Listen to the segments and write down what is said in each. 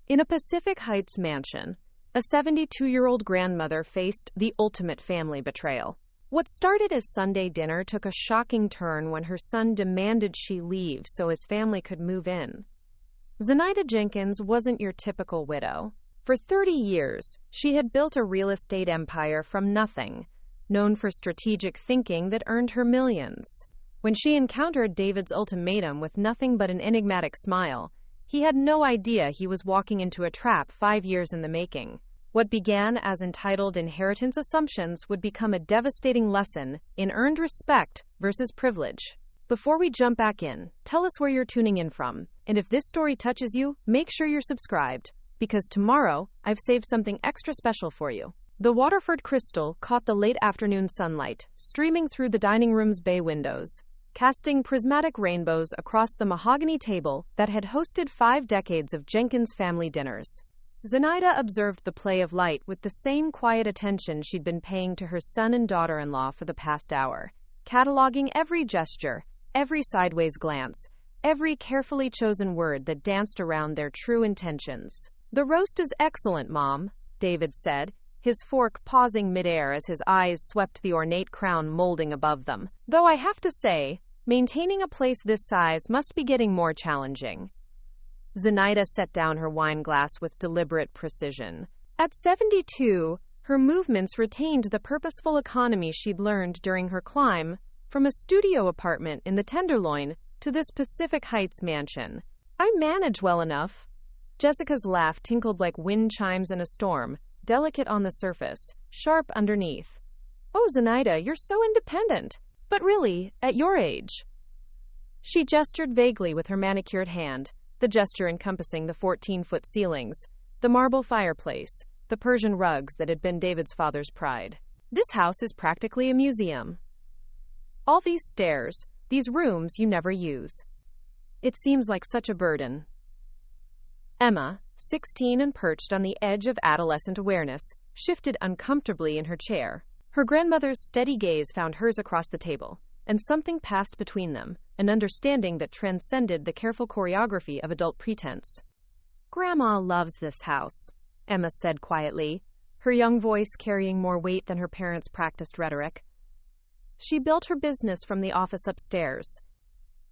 In a Pacific Heights mansion, a 72-year-old grandmother faced the ultimate family betrayal. What started as Sunday dinner took a shocking turn when her son demanded she leave so his family could move in. Zenaida Jenkins wasn't your typical widow. For 30 years, she had built a real estate empire from nothing, known for strategic thinking that earned her millions. When she encountered David's ultimatum with nothing but an enigmatic smile, he had no idea he was walking into a trap 5 years in the making. What began as entitled inheritance assumptions would become a devastating lesson in earned respect versus privilege. Before we jump back in, tell us where you're tuning in from, and if this story touches you, make sure you're subscribed, because tomorrow, I've saved something extra special for you. The Waterford crystal caught the late afternoon sunlight, streaming through the dining room's bay windows, casting prismatic rainbows across the mahogany table that had hosted 5 decades of Jenkins family dinners. Zenaida observed the play of light with the same quiet attention she'd been paying to her son and daughter-in-law for the past hour, cataloging every gesture, every sideways glance, every carefully chosen word that danced around their true intentions. "The roast is excellent, Mom," David said, his fork pausing midair as his eyes swept the ornate crown molding above them. "Though I have to say, maintaining a place this size must be getting more challenging." Zenaida set down her wine glass with deliberate precision. At 72, her movements retained the purposeful economy she'd learned during her climb from a studio apartment in the Tenderloin to this Pacific Heights mansion. "I manage well enough." Jessica's laugh tinkled like wind chimes in a storm, delicate on the surface, sharp underneath. "Oh, Zenaida, you're so independent. But really, at your age." She gestured vaguely with her manicured hand, the gesture encompassing the 14-foot ceilings, the marble fireplace, the Persian rugs that had been David's father's pride. "This house is practically a museum. All these stairs, these rooms you never use. It seems like such a burden." Emma, 16 and perched on the edge of adolescent awareness, shifted uncomfortably in her chair. Her grandmother's steady gaze found hers across the table, and something passed between them, an understanding that transcended the careful choreography of adult pretense. "Grandma loves this house," Emma said quietly, her young voice carrying more weight than her parents' practiced rhetoric. "She built her business from the office upstairs.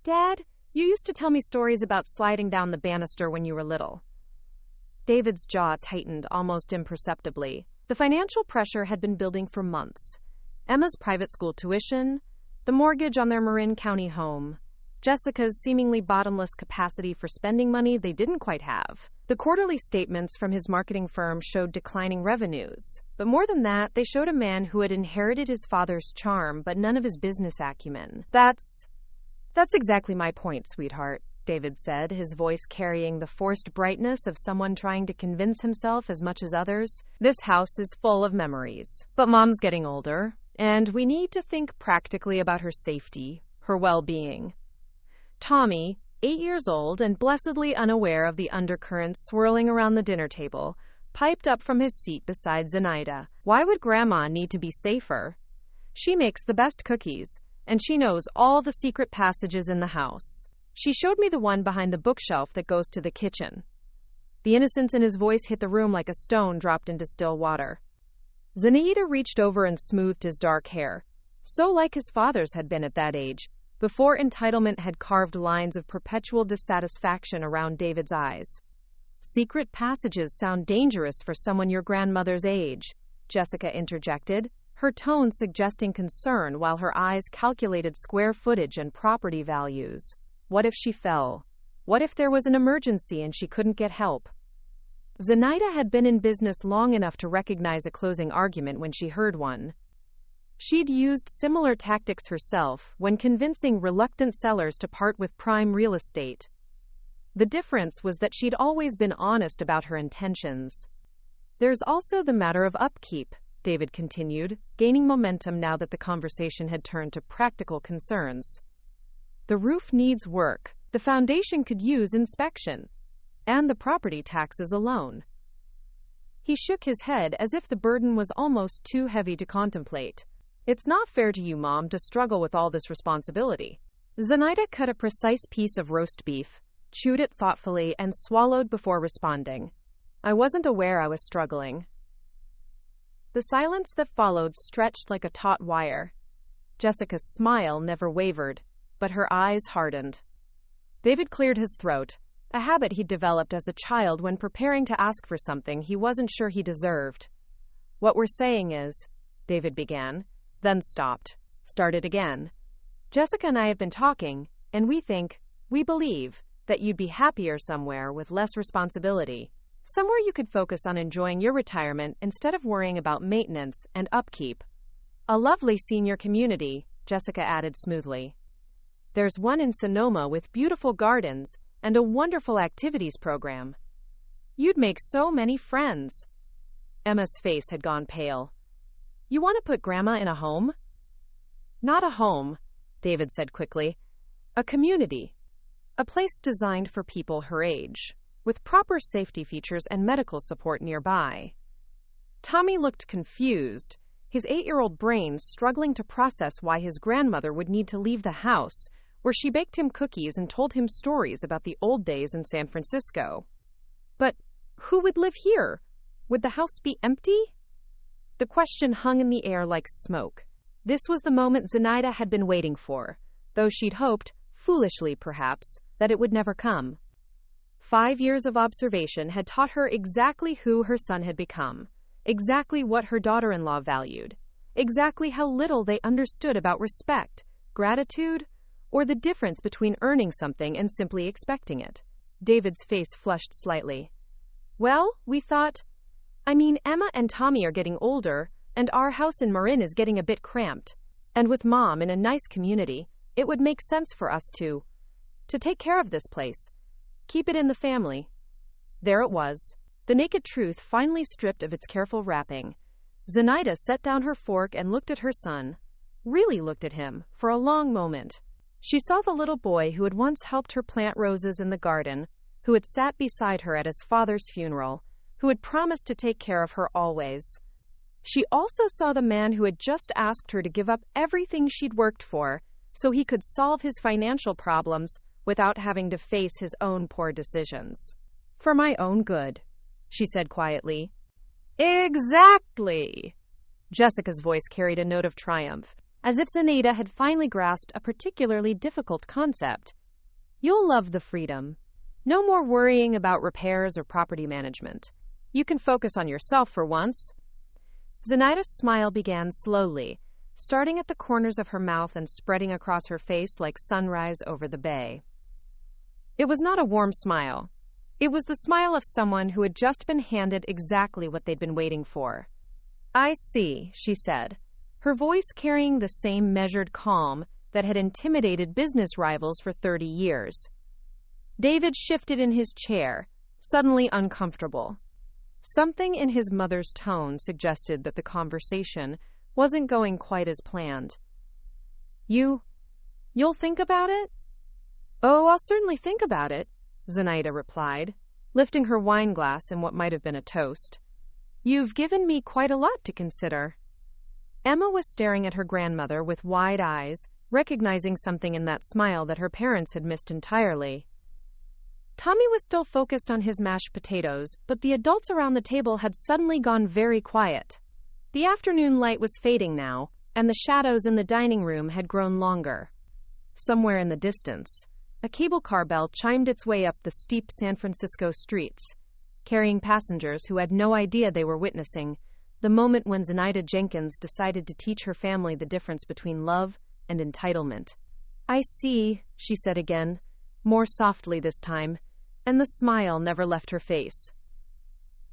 Dad, you used to tell me stories about sliding down the banister when you were little." David's jaw tightened almost imperceptibly. The financial pressure had been building for months. Emma's private school tuition, the mortgage on their Marin County home, Jessica's seemingly bottomless capacity for spending money they didn't quite have. The quarterly statements from his marketing firm showed declining revenues. But more than that, they showed a man who had inherited his father's charm but none of his business acumen. That's exactly my point, sweetheart," David said, his voice carrying the forced brightness of someone trying to convince himself as much as others. "This house is full of memories. But Mom's getting older, and we need to think practically about her safety, her well-being." Tommy, 8 years old and blessedly unaware of the undercurrents swirling around the dinner table, piped up from his seat beside Zenaida. "Why would Grandma need to be safer? She makes the best cookies, and she knows all the secret passages in the house. She showed me the one behind the bookshelf that goes to the kitchen." The innocence in his voice hit the room like a stone dropped into still water. Zenaida reached over and smoothed his dark hair, so like his father's had been at that age, before entitlement had carved lines of perpetual dissatisfaction around David's eyes. "Secret passages sound dangerous for someone your grandmother's age," Jessica interjected, her tone suggesting concern while her eyes calculated square footage and property values. What if she fell? What if there was an emergency and she couldn't get help? Zenaida had been in business long enough to recognize a closing argument when she heard one. She'd used similar tactics herself when convincing reluctant sellers to part with prime real estate. The difference was that she'd always been honest about her intentions. "There's also the matter of upkeep," David continued, gaining momentum now that the conversation had turned to practical concerns. "The roof needs work, the foundation could use inspection, and the property taxes alone." He shook his head as if the burden was almost too heavy to contemplate. "It's not fair to you, Mom, to struggle with all this responsibility." Zenaida cut a precise piece of roast beef, chewed it thoughtfully, and swallowed before responding. I wasn't aware I was struggling. The silence that followed stretched like a taut wire. Jessica's smile never wavered, but her eyes hardened. David cleared his throat, a habit he'd developed as a child when preparing to ask for something he wasn't sure he deserved. What we're saying is, David began, then stopped, started again. Jessica and I have been talking, and we believe, that you'd be happier somewhere with less responsibility. Somewhere you could focus on enjoying your retirement instead of worrying about maintenance and upkeep. A lovely senior community, Jessica added smoothly. There's one in Sonoma with beautiful gardens and a wonderful activities program. You'd make so many friends. Emma's face had gone pale. You want to put Grandma in a home? Not a home, David said quickly. A community. A place designed for people her age, with proper safety features and medical support nearby. Tommy looked confused, his 8-year-old brain struggling to process why his grandmother would need to leave the house, where she baked him cookies and told him stories about the old days in San Francisco. But who would live here? Would the house be empty? The question hung in the air like smoke. This was the moment Zenaida had been waiting for, though she'd hoped, foolishly perhaps, that it would never come. 5 years of observation had taught her exactly who her son had become, exactly what her daughter-in-law valued, exactly how little they understood about respect, gratitude, or the difference between earning something and simply expecting it. David's face flushed slightly. Well, we thought, Emma and Tommy are getting older, and our house in Marin is getting a bit cramped. And with Mom in a nice community, it would make sense for us to take care of this place. Keep it in the family. There it was, the naked truth finally stripped of its careful wrapping. Zenaida set down her fork and looked at her son, really looked at him, for a long moment. She saw the little boy who had once helped her plant roses in the garden, who had sat beside her at his father's funeral, who had promised to take care of her always. She also saw the man who had just asked her to give up everything she'd worked for so he could solve his financial problems without having to face his own poor decisions. For my own good, she said quietly. Exactly! Jessica's voice carried a note of triumph, as if Zenaida had finally grasped a particularly difficult concept. You'll love the freedom. No more worrying about repairs or property management. You can focus on yourself for once. Zenaida's smile began slowly, starting at the corners of her mouth and spreading across her face like sunrise over the bay. It was not a warm smile. It was the smile of someone who had just been handed exactly what they'd been waiting for. I see, she said, her voice carrying the same measured calm that had intimidated business rivals for 30 years. David shifted in his chair, suddenly uncomfortable. Something in his mother's tone suggested that the conversation wasn't going quite as planned. You'll think about it? Oh, I'll certainly think about it, Zenaida replied, lifting her wine glass in what might have been a toast. You've given me quite a lot to consider. Emma was staring at her grandmother with wide eyes, recognizing something in that smile that her parents had missed entirely. Tommy was still focused on his mashed potatoes, but the adults around the table had suddenly gone very quiet. The afternoon light was fading now, and the shadows in the dining room had grown longer. Somewhere in the distance, a cable car bell chimed its way up the steep San Francisco streets, carrying passengers who had no idea they were witnessing the moment when Zenaida Jenkins decided to teach her family the difference between love and entitlement. I see, she said again, more softly this time, and the smile never left her face.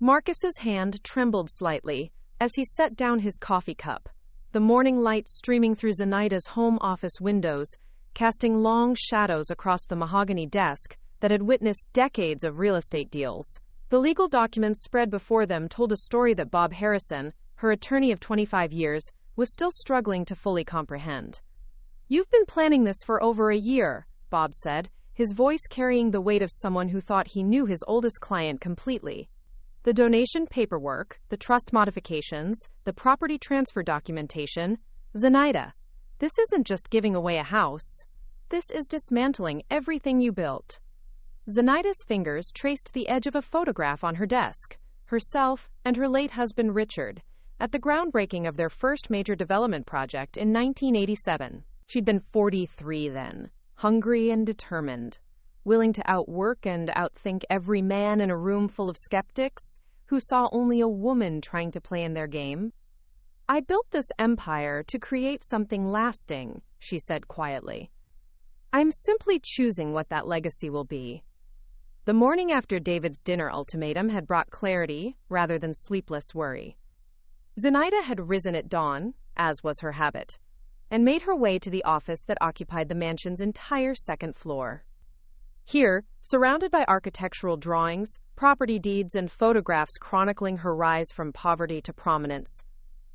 Marcus's hand trembled slightly as he set down his coffee cup, the morning light streaming through Zenaida's home office windows, casting long shadows across the mahogany desk that had witnessed decades of real estate deals. The legal documents spread before them told a story that Bob Harrison, her attorney of 25 years, was still struggling to fully comprehend. You've been planning this for over a year, Bob said, his voice carrying the weight of someone who thought he knew his oldest client completely. The donation paperwork, the trust modifications, the property transfer documentation. Zenaida, this isn't just giving away a house. This is dismantling everything you built. Zenaida's fingers traced the edge of a photograph on her desk, herself and her late husband Richard, at the groundbreaking of their first major development project in 1987. She'd been 43 then, hungry and determined, willing to outwork and outthink every man in a room full of skeptics who saw only a woman trying to play in their game. "I built this empire to create something lasting," she said quietly. "I'm simply choosing what that legacy will be." The morning after David's dinner ultimatum had brought clarity rather than sleepless worry. Zenaida had risen at dawn, as was her habit, and made her way to the office that occupied the mansion's entire second floor. Here, surrounded by architectural drawings, property deeds, and photographs chronicling her rise from poverty to prominence,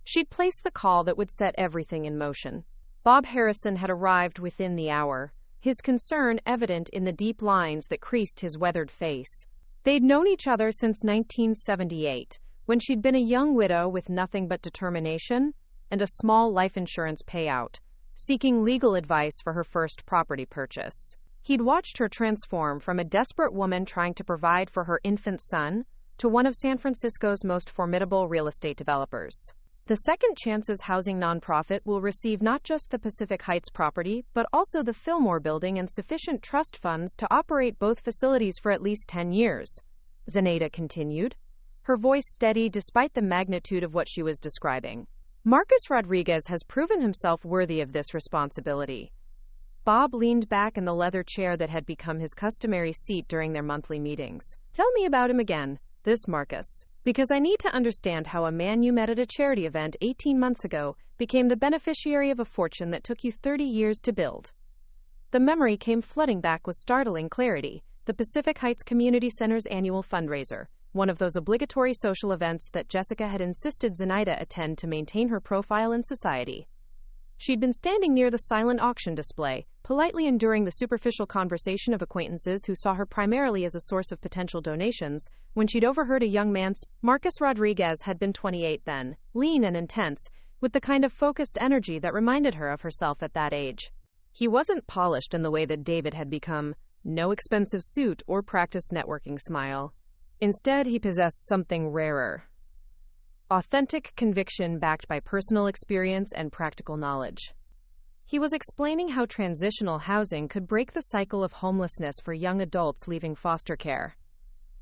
she'd placed the call that would set everything in motion. Bob Harrison had arrived within the hour, his concern evident in the deep lines that creased his weathered face. They'd known each other since 1978, when she'd been a young widow with nothing but determination and a small life insurance payout, seeking legal advice for her first property purchase. He'd watched her transform from a desperate woman trying to provide for her infant son to one of San Francisco's most formidable real estate developers. The Second Chances Housing nonprofit will receive not just the Pacific Heights property, but also the Fillmore building and sufficient trust funds to operate both facilities for at least 10 years, Zenaida continued, her voice steady despite the magnitude of what she was describing. "Marcus Rodriguez has proven himself worthy of this responsibility." Bob leaned back in the leather chair that had become his customary seat during their monthly meetings. "Tell me about him again, this Marcus, because I need to understand how a man you met at a charity event 18 months ago became the beneficiary of a fortune that took you 30 years to build." The memory came flooding back with startling clarity. The Pacific Heights Community Center's annual fundraiser, one of those obligatory social events that Jessica had insisted Zenaida attend to maintain her profile in society. She'd been standing near the silent auction display, politely enduring the superficial conversation of acquaintances who saw her primarily as a source of potential donations, when she'd overheard a young man. Marcus Rodriguez had been 28 then, lean and intense, with the kind of focused energy that reminded her of herself at that age. He wasn't polished in the way that David had become, no expensive suit or practiced networking smile. Instead, he possessed something rarer. Authentic conviction backed by personal experience and practical knowledge. He was explaining how transitional housing could break the cycle of homelessness for young adults leaving foster care.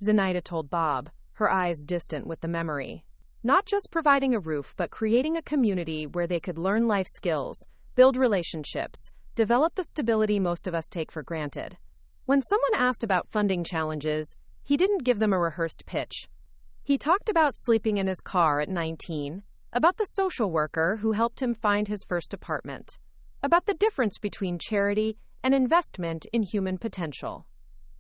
Zenaida told Bob, her eyes distant with the memory. Not just providing a roof, but creating a community where they could learn life skills, build relationships, develop the stability most of us take for granted. When someone asked about funding challenges, he didn't give them a rehearsed pitch. He talked about sleeping in his car at 19, about the social worker who helped him find his first apartment, about the difference between charity and investment in human potential.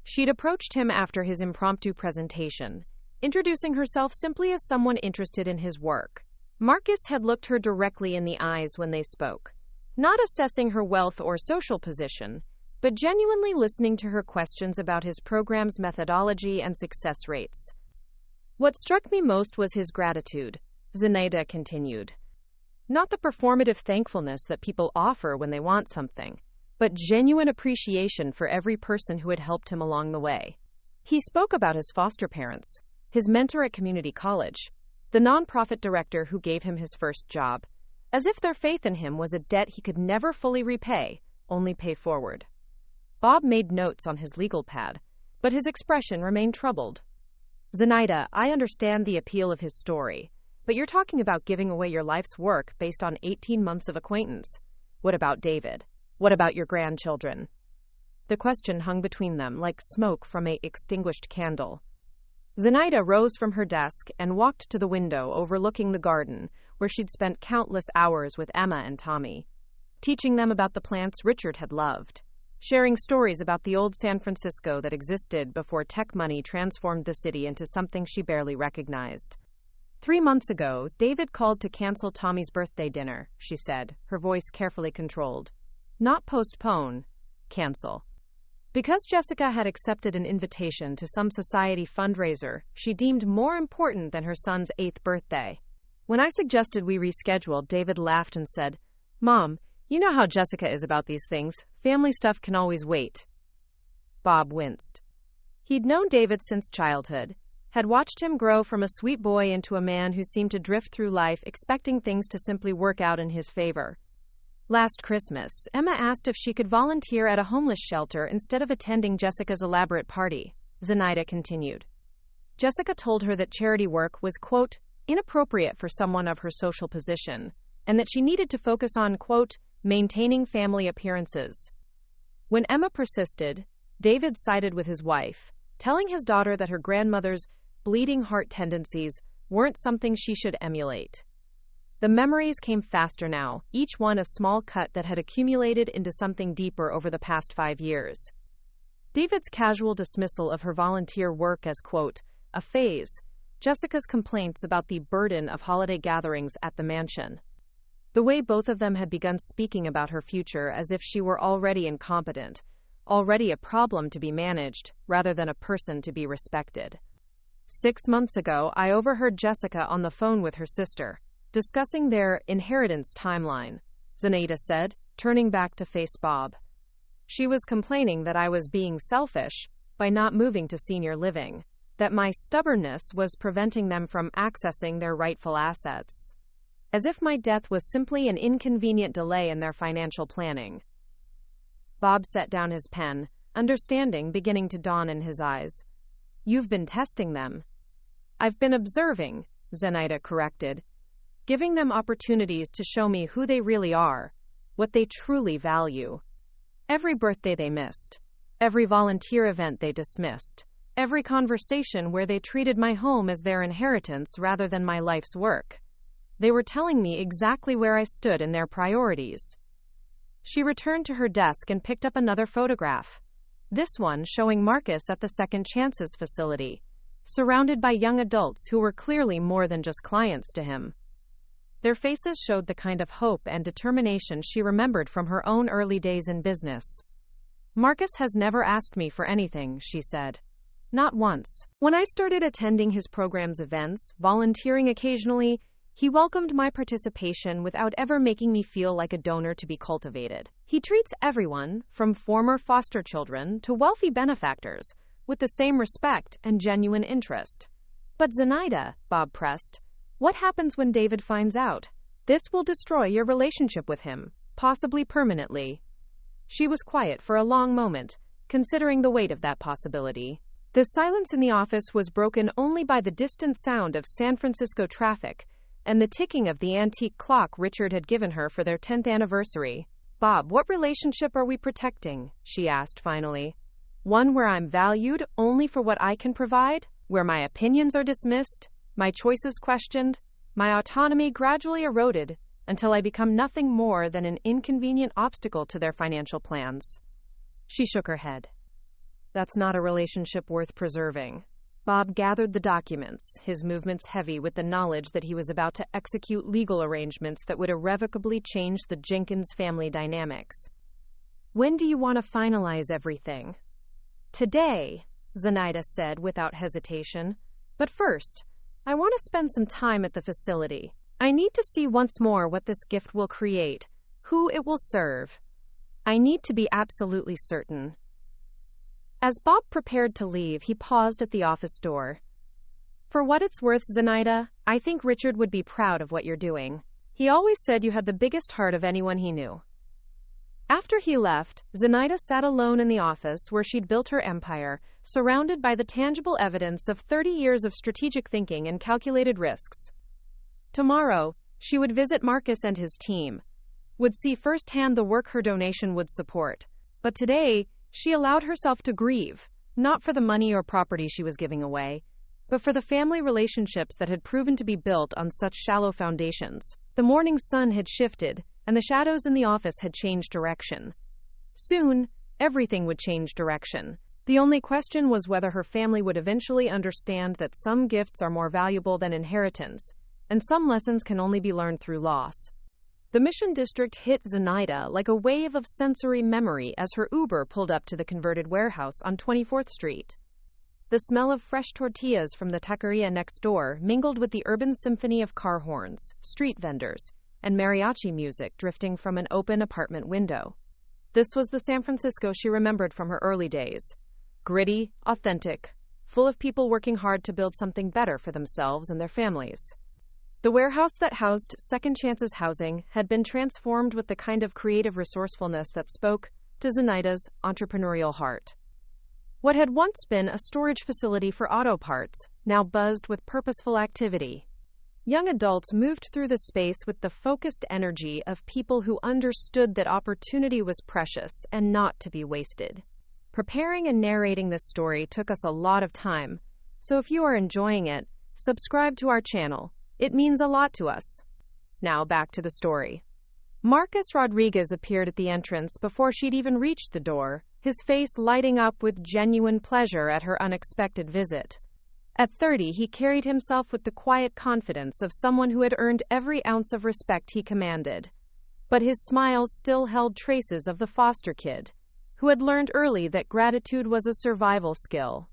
She'd approached him after his impromptu presentation, introducing herself simply as someone interested in his work. Marcus had looked her directly in the eyes when they spoke, not assessing her wealth or social position, but genuinely listening to her questions about his program's methodology and success rates. "What struck me most was his gratitude," Zenaida continued. "Not the performative thankfulness that people offer when they want something, but genuine appreciation for every person who had helped him along the way." He spoke about his foster parents, his mentor at community college, the nonprofit director who gave him his first job, as if their faith in him was a debt he could never fully repay, only pay forward. Bob made notes on his legal pad, but his expression remained troubled. "Zenaida, I understand the appeal of his story, but you're talking about giving away your life's work based on 18 months of acquaintance. What about David? What about your grandchildren?" The question hung between them like smoke from an extinguished candle. Zenaida rose from her desk and walked to the window overlooking the garden, where she'd spent countless hours with Emma and Tommy, teaching them about the plants Richard had loved, sharing stories about the old San Francisco that existed before tech money transformed the city into something she barely recognized. 3 months ago, David called to cancel Tommy's birthday dinner, she said, her voice carefully controlled. Not postpone, cancel. Because Jessica had accepted an invitation to some society fundraiser she deemed more important than her son's 8th birthday. When I suggested we reschedule, David laughed and said, "Mom, you know how Jessica is about these things. Family stuff can always wait." Bob winced. He'd known David since childhood, had watched him grow from a sweet boy into a man who seemed to drift through life expecting things to simply work out in his favor. Last Christmas, Emma asked if she could volunteer at a homeless shelter instead of attending Jessica's elaborate party. Zenaida continued. Jessica told her that charity work was, quote, inappropriate for someone of her social position, and that she needed to focus on, quote, maintaining family appearances. When Emma persisted, David sided with his wife, telling his daughter that her grandmother's bleeding heart tendencies weren't something she should emulate. The memories came faster now, each one a small cut that had accumulated into something deeper over the past 5 years. David's casual dismissal of her volunteer work as, quote, a phase, Jessica's complaints about the burden of holiday gatherings at the mansion. The way both of them had begun speaking about her future as if she were already incompetent, already a problem to be managed, rather than a person to be respected. 6 months ago, I overheard Jessica on the phone with her sister, discussing their inheritance timeline, Zenaida said, turning back to face Bob. She was complaining that I was being selfish by not moving to senior living, that my stubbornness was preventing them from accessing their rightful assets. As if my death was simply an inconvenient delay in their financial planning. Bob set down his pen, understanding beginning to dawn in his eyes. You've been testing them. I've been observing, Zenaida corrected, giving them opportunities to show me who they really are, what they truly value. Every birthday they missed, every volunteer event they dismissed, every conversation where they treated my home as their inheritance rather than my life's work. They were telling me exactly where I stood in their priorities. She returned to her desk and picked up another photograph. This one showing Marcus at the Second Chances facility, surrounded by young adults who were clearly more than just clients to him. Their faces showed the kind of hope and determination she remembered from her own early days in business. Marcus has never asked me for anything, she said. Not once. When I started attending his program's events, volunteering occasionally, he welcomed my participation without ever making me feel like a donor to be cultivated. He treats everyone, from former foster children to wealthy benefactors, with the same respect and genuine interest. But Zenaida, Bob pressed, what happens when David finds out? This will destroy your relationship with him, possibly permanently. She was quiet for a long moment, considering the weight of that possibility. The silence in the office was broken only by the distant sound of San Francisco traffic and the ticking of the antique clock Richard had given her for their 10th anniversary. Bob, what relationship are we protecting? She asked finally. One where I'm valued only for what I can provide? Where my opinions are dismissed? My choices questioned? My autonomy gradually eroded until I become nothing more than an inconvenient obstacle to their financial plans? She shook her head. That's not a relationship worth preserving. Bob gathered the documents, his movements heavy with the knowledge that he was about to execute legal arrangements that would irrevocably change the Jenkins family dynamics. When do you want to finalize everything? Today, Zenaida said without hesitation. But first, I want to spend some time at the facility. I need to see once more what this gift will create, who it will serve. I need to be absolutely certain. As Bob prepared to leave, he paused at the office door. For what it's worth, Zenaida, I think Richard would be proud of what you're doing. He always said you had the biggest heart of anyone he knew. After he left, Zenaida sat alone in the office where she'd built her empire, surrounded by the tangible evidence of 30 years of strategic thinking and calculated risks. Tomorrow, she would visit Marcus and his team, would see firsthand the work her donation would support. But today, she allowed herself to grieve, not for the money or property she was giving away, but for the family relationships that had proven to be built on such shallow foundations. The morning sun had shifted, and the shadows in the office had changed direction. Soon, everything would change direction. The only question was whether her family would eventually understand that some gifts are more valuable than inheritance, and some lessons can only be learned through loss. The Mission District hit Zenaida like a wave of sensory memory as her Uber pulled up to the converted warehouse on 24th Street. The smell of fresh tortillas from the taqueria next door mingled with the urban symphony of car horns, street vendors, and mariachi music drifting from an open apartment window. This was the San Francisco she remembered from her early days. Gritty, authentic, full of people working hard to build something better for themselves and their families. The warehouse that housed Second Chances Housing had been transformed with the kind of creative resourcefulness that spoke to Zenaida's entrepreneurial heart. What had once been a storage facility for auto parts now buzzed with purposeful activity. Young adults moved through the space with the focused energy of people who understood that opportunity was precious and not to be wasted. Preparing and narrating this story took us a lot of time, so if you are enjoying it, subscribe to our channel. It means a lot to us. Now back to the story. Marcus Rodriguez appeared at the entrance before she'd even reached the door, his face lighting up with genuine pleasure at her unexpected visit. At 30, he carried himself with the quiet confidence of someone who had earned every ounce of respect he commanded. But his smile still held traces of the foster kid, who had learned early that gratitude was a survival skill.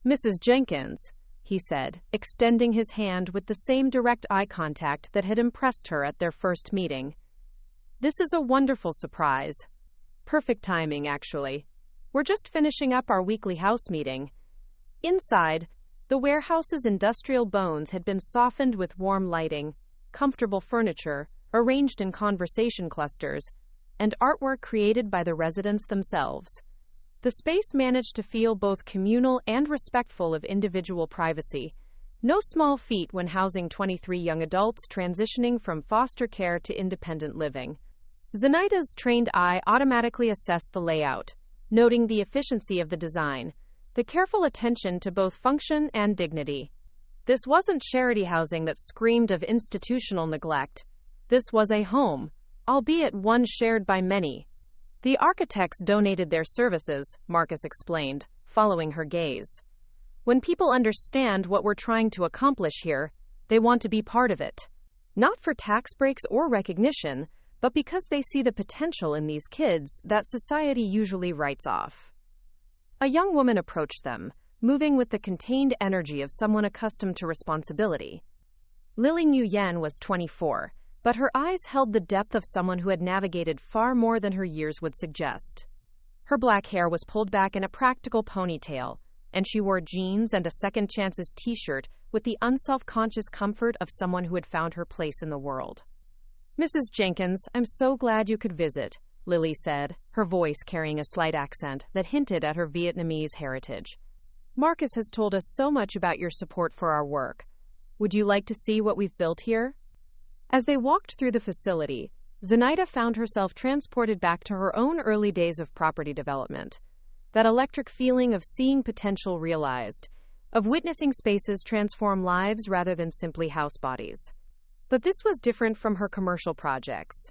"Mrs. Jenkins," he said, extending his hand with the same direct eye contact that had impressed her at their first meeting. "This is a wonderful surprise. Perfect timing, actually. We're just finishing up our weekly house meeting." Inside, the warehouse's industrial bones had been softened with warm lighting, comfortable furniture, arranged in conversation clusters, and artwork created by the residents themselves. The space managed to feel both communal and respectful of individual privacy. No small feat when housing 23 young adults transitioning from foster care to independent living. Zenaida's trained eye automatically assessed the layout, noting the efficiency of the design, the careful attention to both function and dignity. This wasn't charity housing that screamed of institutional neglect. This was a home, albeit one shared by many. "The architects donated their services," Marcus explained, following her gaze. "When people understand what we're trying to accomplish here, they want to be part of it. Not for tax breaks or recognition, but because they see the potential in these kids that society usually writes off." A young woman approached them, moving with the contained energy of someone accustomed to responsibility. Lily Nguyen was 24, but her eyes held the depth of someone who had navigated far more than her years would suggest. Her black hair was pulled back in a practical ponytail, and she wore jeans and a Second Chances t-shirt with the unself-conscious comfort of someone who had found her place in the world. "Mrs. Jenkins, I'm so glad you could visit," Lily said, her voice carrying a slight accent that hinted at her Vietnamese heritage. "Marcus has told us so much about your support for our work. Would you like to see what we've built here?" As they walked through the facility, Zenaida found herself transported back to her own early days of property development. That electric feeling of seeing potential realized, of witnessing spaces transform lives rather than simply house bodies. But this was different from her commercial projects.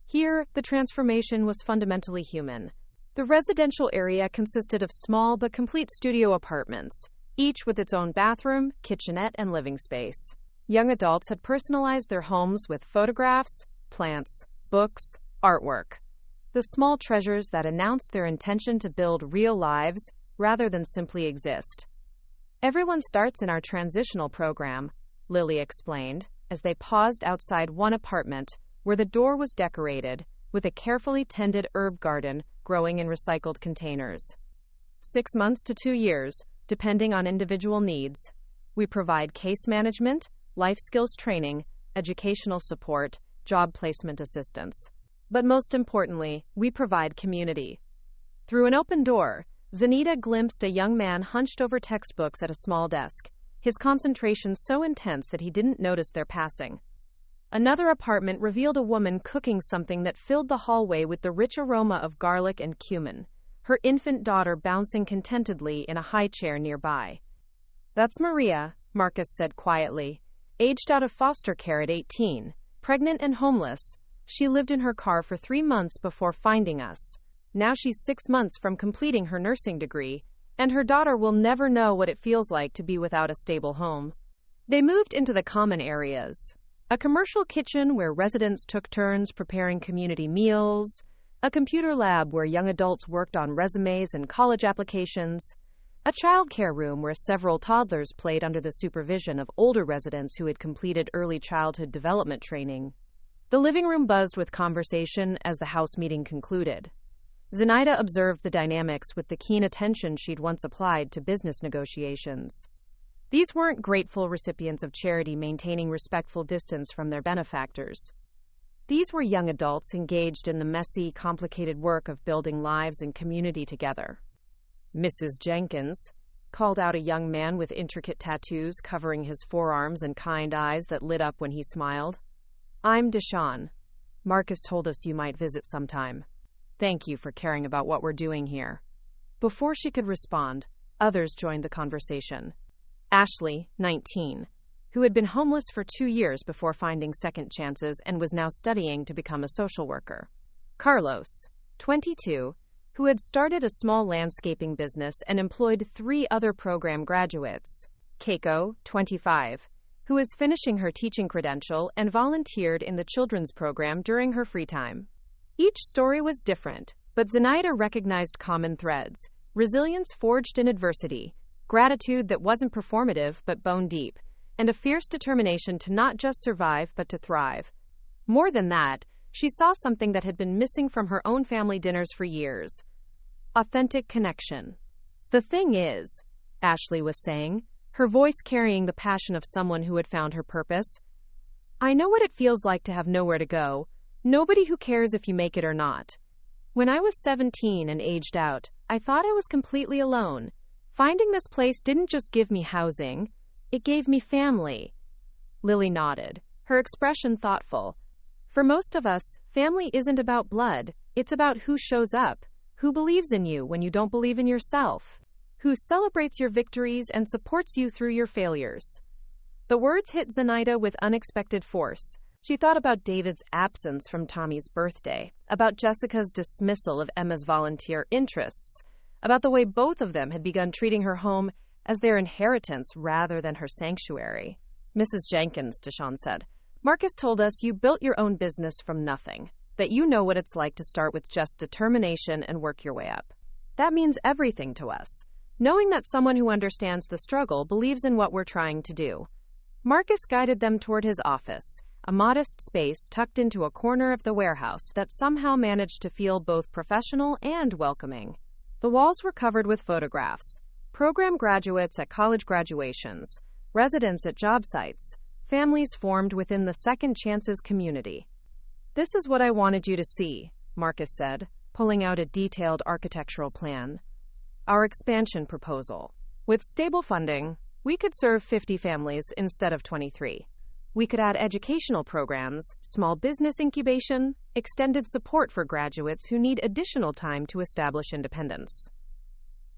Here, the transformation was fundamentally human. The residential area consisted of small but complete studio apartments, each with its own bathroom, kitchenette, and living space. Young adults had personalized their homes with photographs, plants, books, artwork. The small treasures that announced their intention to build real lives rather than simply exist. "Everyone starts in our transitional program," Lily explained, as they paused outside one apartment where the door was decorated with a carefully tended herb garden growing in recycled containers. 6 months to 2 years, depending on individual needs. We provide case management, life skills training, educational support, job placement assistance. But most importantly, we provide community. Through an open door, Zenita glimpsed a young man hunched over textbooks at a small desk, his concentration so intense that he didn't notice their passing. Another apartment revealed a woman cooking something that filled the hallway with the rich aroma of garlic and cumin, her infant daughter bouncing contentedly in a high chair nearby. "That's Maria," Marcus said quietly. "Aged out of foster care at 18, pregnant and homeless. She lived in her car for 3 months before finding us. Now she's 6 months from completing her nursing degree, and her daughter will never know what it feels like to be without a stable home." They moved into the common areas. A commercial kitchen where residents took turns preparing community meals, a computer lab where young adults worked on resumes and college applications, a childcare room where several toddlers played under the supervision of older residents who had completed early childhood development training. The living room buzzed with conversation as the house meeting concluded. Zenaida observed the dynamics with the keen attention she'd once applied to business negotiations. These weren't grateful recipients of charity maintaining respectful distance from their benefactors. These were young adults engaged in the messy, complicated work of building lives and community together. "Mrs. Jenkins," called out a young man with intricate tattoos covering his forearms and kind eyes that lit up when he smiled. "I'm Deshawn. Marcus told us you might visit sometime. Thank you for caring about what we're doing here." Before she could respond, others joined the conversation. Ashley, 19, who had been homeless for 2 years before finding second chances and was now studying to become a social worker. Carlos, 22, who had started a small landscaping business and employed 3 other program graduates. Keiko, 25, who is finishing her teaching credential and volunteered in the children's program during her free time. Each story was different, but Zenaida recognized common threads: resilience forged in adversity, gratitude that wasn't performative but bone deep, and a fierce determination to not just survive but to thrive. More than that, she saw something that had been missing from her own family dinners for years: authentic connection. "The thing is," Ashley was saying, her voice carrying the passion of someone who had found her purpose, "I know what it feels like to have nowhere to go, nobody who cares if you make it or not. When I was 17 and aged out, I thought I was completely alone. Finding this place didn't just give me housing, it gave me family." Lily nodded, her expression thoughtful. "For most of us, family isn't about blood, it's about who shows up, who believes in you when you don't believe in yourself, who celebrates your victories and supports you through your failures." The words hit Zenaida with unexpected force. She thought about David's absence from Tommy's birthday, about Jessica's dismissal of Emma's volunteer interests, about the way both of them had begun treating her home as their inheritance rather than her sanctuary. "Mrs. Jenkins," Deshawn said, "Marcus told us you built your own business from nothing, that you know what it's like to start with just determination and work your way up. That means everything to us, knowing that someone who understands the struggle believes in what we're trying to do." Marcus guided them toward his office, a modest space tucked into a corner of the warehouse that somehow managed to feel both professional and welcoming. The walls were covered with photographs: program graduates at college graduations, residents at job sites, families formed within the Second Chances community. "This is what I wanted you to see," Marcus said, pulling out a detailed architectural plan. "Our expansion proposal. With stable funding, we could serve 50 families instead of 23. We could add educational programs, small business incubation, extended support for graduates who need additional time to establish independence."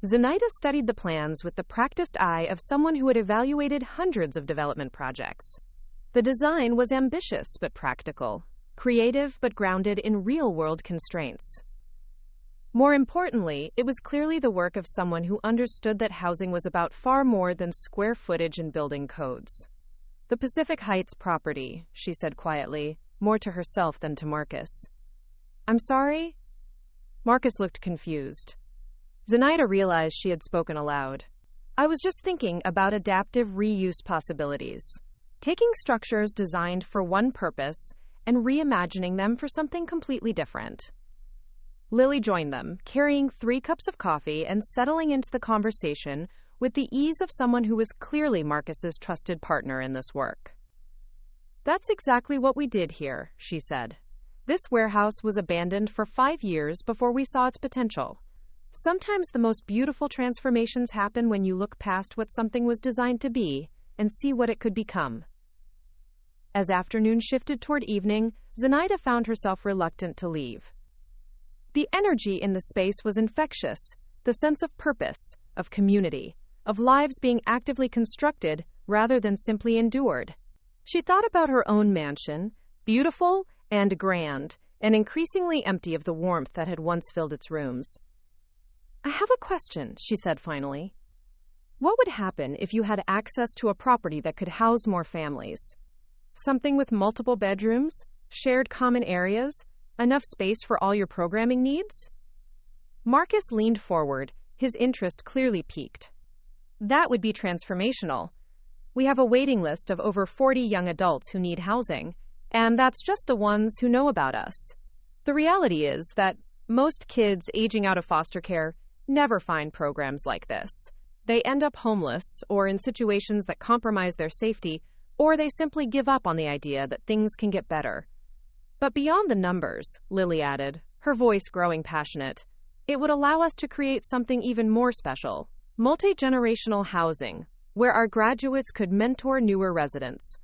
Zenaida studied the plans with the practiced eye of someone who had evaluated hundreds of development projects. The design was ambitious but practical, creative but grounded in real-world constraints. More importantly, it was clearly the work of someone who understood that housing was about far more than square footage and building codes. "The Pacific Heights property," she said quietly, more to herself than to Marcus. "I'm sorry?" Marcus looked confused. Zenaida realized she had spoken aloud. "I was just thinking about adaptive reuse possibilities. Taking structures designed for one purpose and reimagining them for something completely different." Lily joined them, carrying 3 cups of coffee and settling into the conversation with the ease of someone who was clearly Marcus's trusted partner in this work. "That's exactly what we did here," she said. "This warehouse was abandoned for 5 years before we saw its potential. Sometimes the most beautiful transformations happen when you look past what something was designed to be and see what it could become." As afternoon shifted toward evening, Zenaida found herself reluctant to leave. The energy in the space was infectious, the sense of purpose, of community, of lives being actively constructed rather than simply endured. She thought about her own mansion, beautiful and grand, and increasingly empty of the warmth that had once filled its rooms. "I have a question," she said finally. "What would happen if you had access to a property that could house more families? Something with multiple bedrooms, shared common areas, enough space for all your programming needs?" Marcus leaned forward, his interest clearly piqued. "That would be transformational. We have a waiting list of over 40 young adults who need housing, and that's just the ones who know about us. The reality is that Most kids aging out of foster care never find programs like this. They end up homeless or in situations that compromise their safety, or they simply give up on the idea that things can get better. But beyond the numbers, Lily added, her voice growing passionate, it would allow us to create something even more special. Multi-generational housing, where our graduates could mentor newer residents.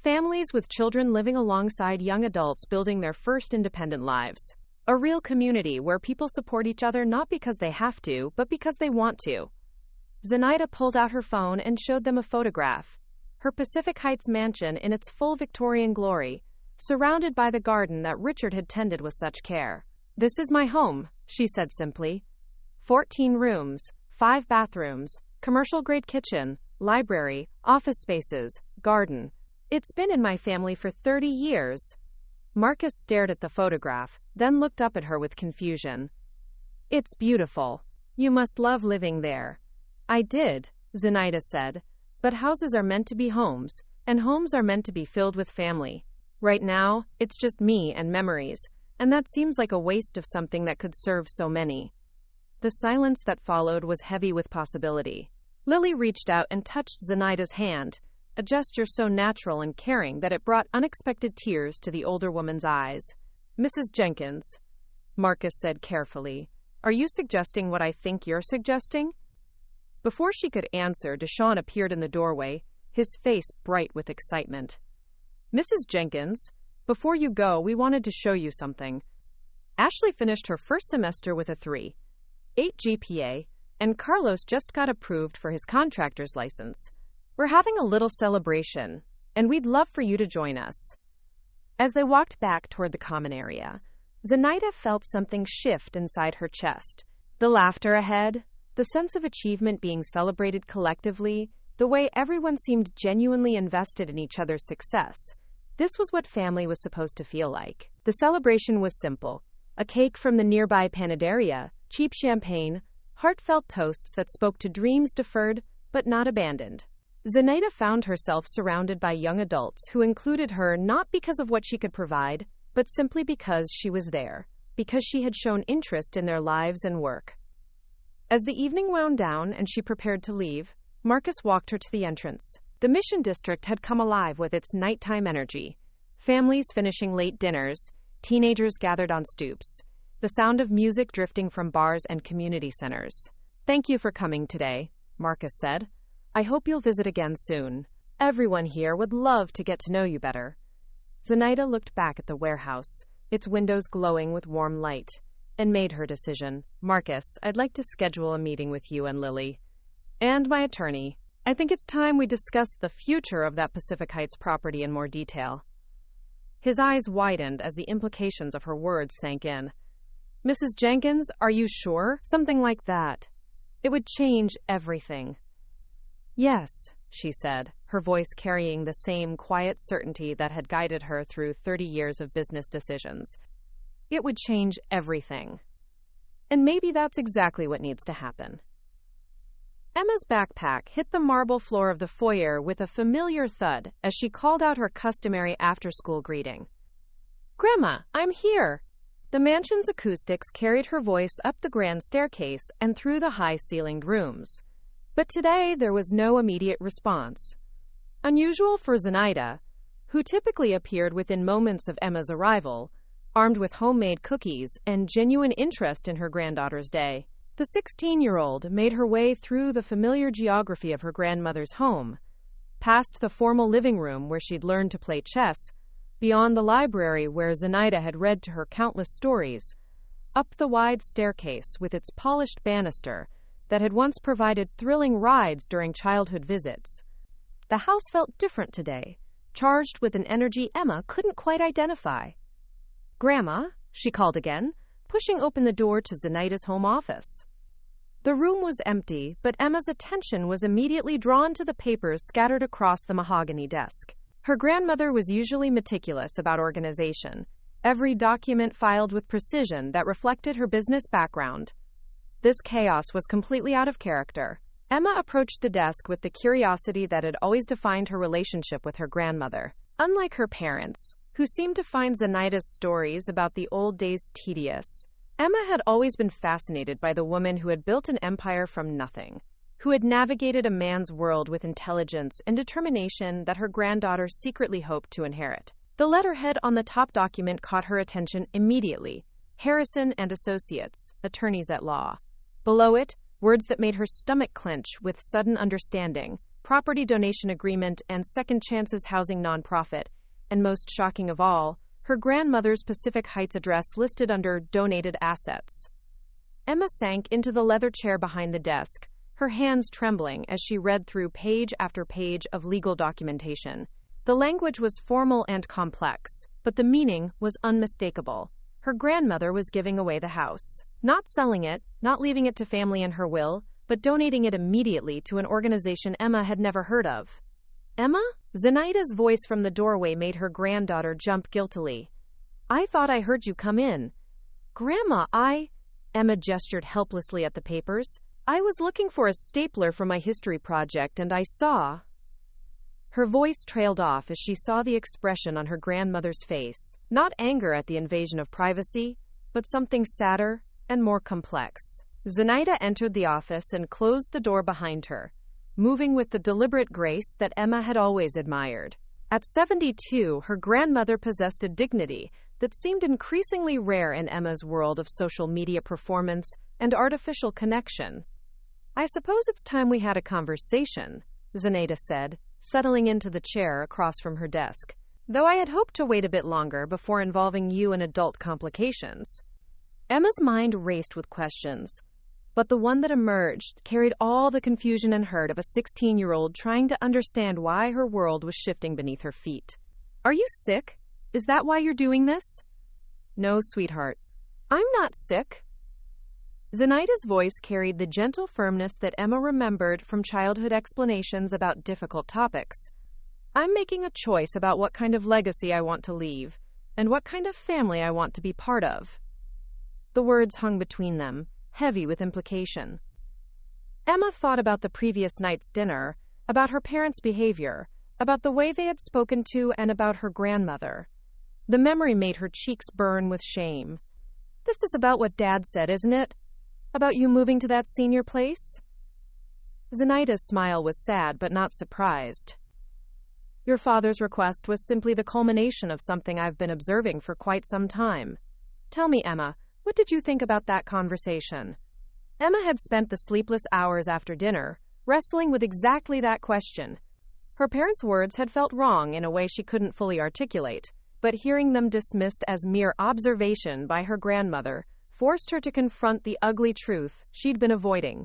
Families with children living alongside young adults building their first independent lives. A real community where people support each other not because they have to, but because they want to. Zenaida pulled out her phone and showed them a photograph. Her Pacific Heights mansion in its full Victorian glory, surrounded by the garden that Richard had tended with such care. This is my home, she said simply. 14 rooms, 5 bathrooms, commercial-grade kitchen, library, office spaces, garden. It's been in my family for 30 years. Marcus stared at the photograph, then looked up at her with confusion. It's beautiful. You must love living there. I did, Zenaida said, but houses are meant to be homes, and homes are meant to be filled with family. Right now, it's just me and memories, and that seems like a waste of something that could serve so many. The silence that followed was heavy with possibility. Lily reached out and touched Zenaida's hand, a gesture so natural and caring that it brought unexpected tears to the older woman's eyes. Mrs. Jenkins, Marcus said carefully, are you suggesting what I think you're suggesting? Before she could answer, Deshaun appeared in the doorway, his face bright with excitement. Mrs. Jenkins, before you go, we wanted to show you something. Ashley finished her first semester with a 3.8 GPA, and Carlos just got approved for his contractor's license. We're having a little celebration, and we'd love for you to join us. As they walked back toward the common area, Zenaida felt something shift inside her chest. The laughter ahead, the sense of achievement being celebrated collectively, the way everyone seemed genuinely invested in each other's success. This was what family was supposed to feel like. The celebration was simple. A cake from the nearby panaderia, cheap champagne, heartfelt toasts that spoke to dreams deferred but not abandoned. Zenaida found herself surrounded by young adults who included her not because of what she could provide, but simply because she was there, because she had shown interest in their lives and work. As the evening wound down and she prepared to leave, Marcus walked her to the entrance. The Mission District had come alive with its nighttime energy. Families finishing late dinners, teenagers gathered on stoops, the sound of music drifting from bars and community centers. Thank you for coming today, Marcus said. I hope you'll visit again soon. Everyone here would love to get to know you better. Zenaida looked back at the warehouse, its windows glowing with warm light, and made her decision. Marcus, I'd like to schedule a meeting with you and Lily. And my attorney. I think it's time we discuss the future of that Pacific Heights property in more detail. His eyes widened as the implications of her words sank in. Mrs. Jenkins, are you sure? Something like that. It would change everything. Yes, she said, her voice carrying the same quiet certainty that had guided her through 30 years of business decisions. It would change everything. And maybe that's exactly what needs to happen. Emma's backpack hit the marble floor of the foyer with a familiar thud as she called out her customary after-school greeting. Grandma, I'm here! The mansion's acoustics carried her voice up the grand staircase and through the high-ceilinged rooms. But today there was no immediate response. Unusual for Zenaida, who typically appeared within moments of Emma's arrival, armed with homemade cookies and genuine interest in her granddaughter's day. The 16-year-old made her way through the familiar geography of her grandmother's home, past the formal living room where she'd learned to play chess, beyond the library where Zenaida had read to her countless stories, up the wide staircase with its polished banister that had once provided thrilling rides during childhood visits. The house felt different today, charged with an energy Emma couldn't quite identify. Grandma, she called again, pushing open the door to Zenaida's home office. The room was empty, but Emma's attention was immediately drawn to the papers scattered across the mahogany desk. Her grandmother was usually meticulous about organization, every document filed with precision that reflected her business background. This chaos was completely out of character. Emma approached the desk with the curiosity that had always defined her relationship with her grandmother. Unlike her parents, who seemed to find Zenaida's stories about the old days tedious, Emma had always been fascinated by the woman who had built an empire from nothing, who had navigated a man's world with intelligence and determination that her granddaughter secretly hoped to inherit. The letterhead on the top document caught her attention immediately: Harrison and Associates, attorneys at law. Below it, words that made her stomach clench with sudden understanding: property donation agreement and second chances housing nonprofit, and most shocking of all, her grandmother's Pacific Heights address listed under donated assets. Emma sank into the leather chair behind the desk, her hands trembling as she read through page after page of legal documentation. The language was formal and complex, but the meaning was unmistakable. Her grandmother was giving away the house. Not selling it, not leaving it to family in her will, but donating it immediately to an organization Emma had never heard of. Emma? Zenaida's voice from the doorway made her granddaughter jump guiltily. I thought I heard you come in. Grandma, Emma gestured helplessly at the papers. I was looking for a stapler for my history project and I saw... Her voice trailed off as she saw the expression on her grandmother's face. Not anger at the invasion of privacy, but something sadder and more complex. Zenaida entered the office and closed the door behind her, moving with the deliberate grace that Emma had always admired. At 72, her grandmother possessed a dignity that seemed increasingly rare in Emma's world of social media performance and artificial connection. I suppose it's time we had a conversation, Zenaida said, settling into the chair across from her desk, though I had hoped to wait a bit longer before involving you in adult complications. Emma's mind raced with questions, but the one that emerged carried all the confusion and hurt of a 16-year-old trying to understand why her world was shifting beneath her feet. Are you sick? Is that why you're doing this? No, sweetheart. I'm not sick. Zenaida's voice carried the gentle firmness that Emma remembered from childhood explanations about difficult topics. I'm making a choice about what kind of legacy I want to leave, and what kind of family I want to be part of. The words hung between them, heavy with implication. Emma thought about the previous night's dinner, about her parents' behavior, about the way they had spoken to, and about her grandmother. The memory made her cheeks burn with shame. This is about what Dad said, isn't it? About you moving to that senior place? Zenaida's smile was sad but not surprised. Your father's request was simply the culmination of something I've been observing for quite some time. Tell me, Emma, what did you think about that conversation? Emma had spent the sleepless hours after dinner, wrestling with exactly that question. Her parents' words had felt wrong in a way she couldn't fully articulate, but hearing them dismissed as mere observation by her grandmother forced her to confront the ugly truth she'd been avoiding.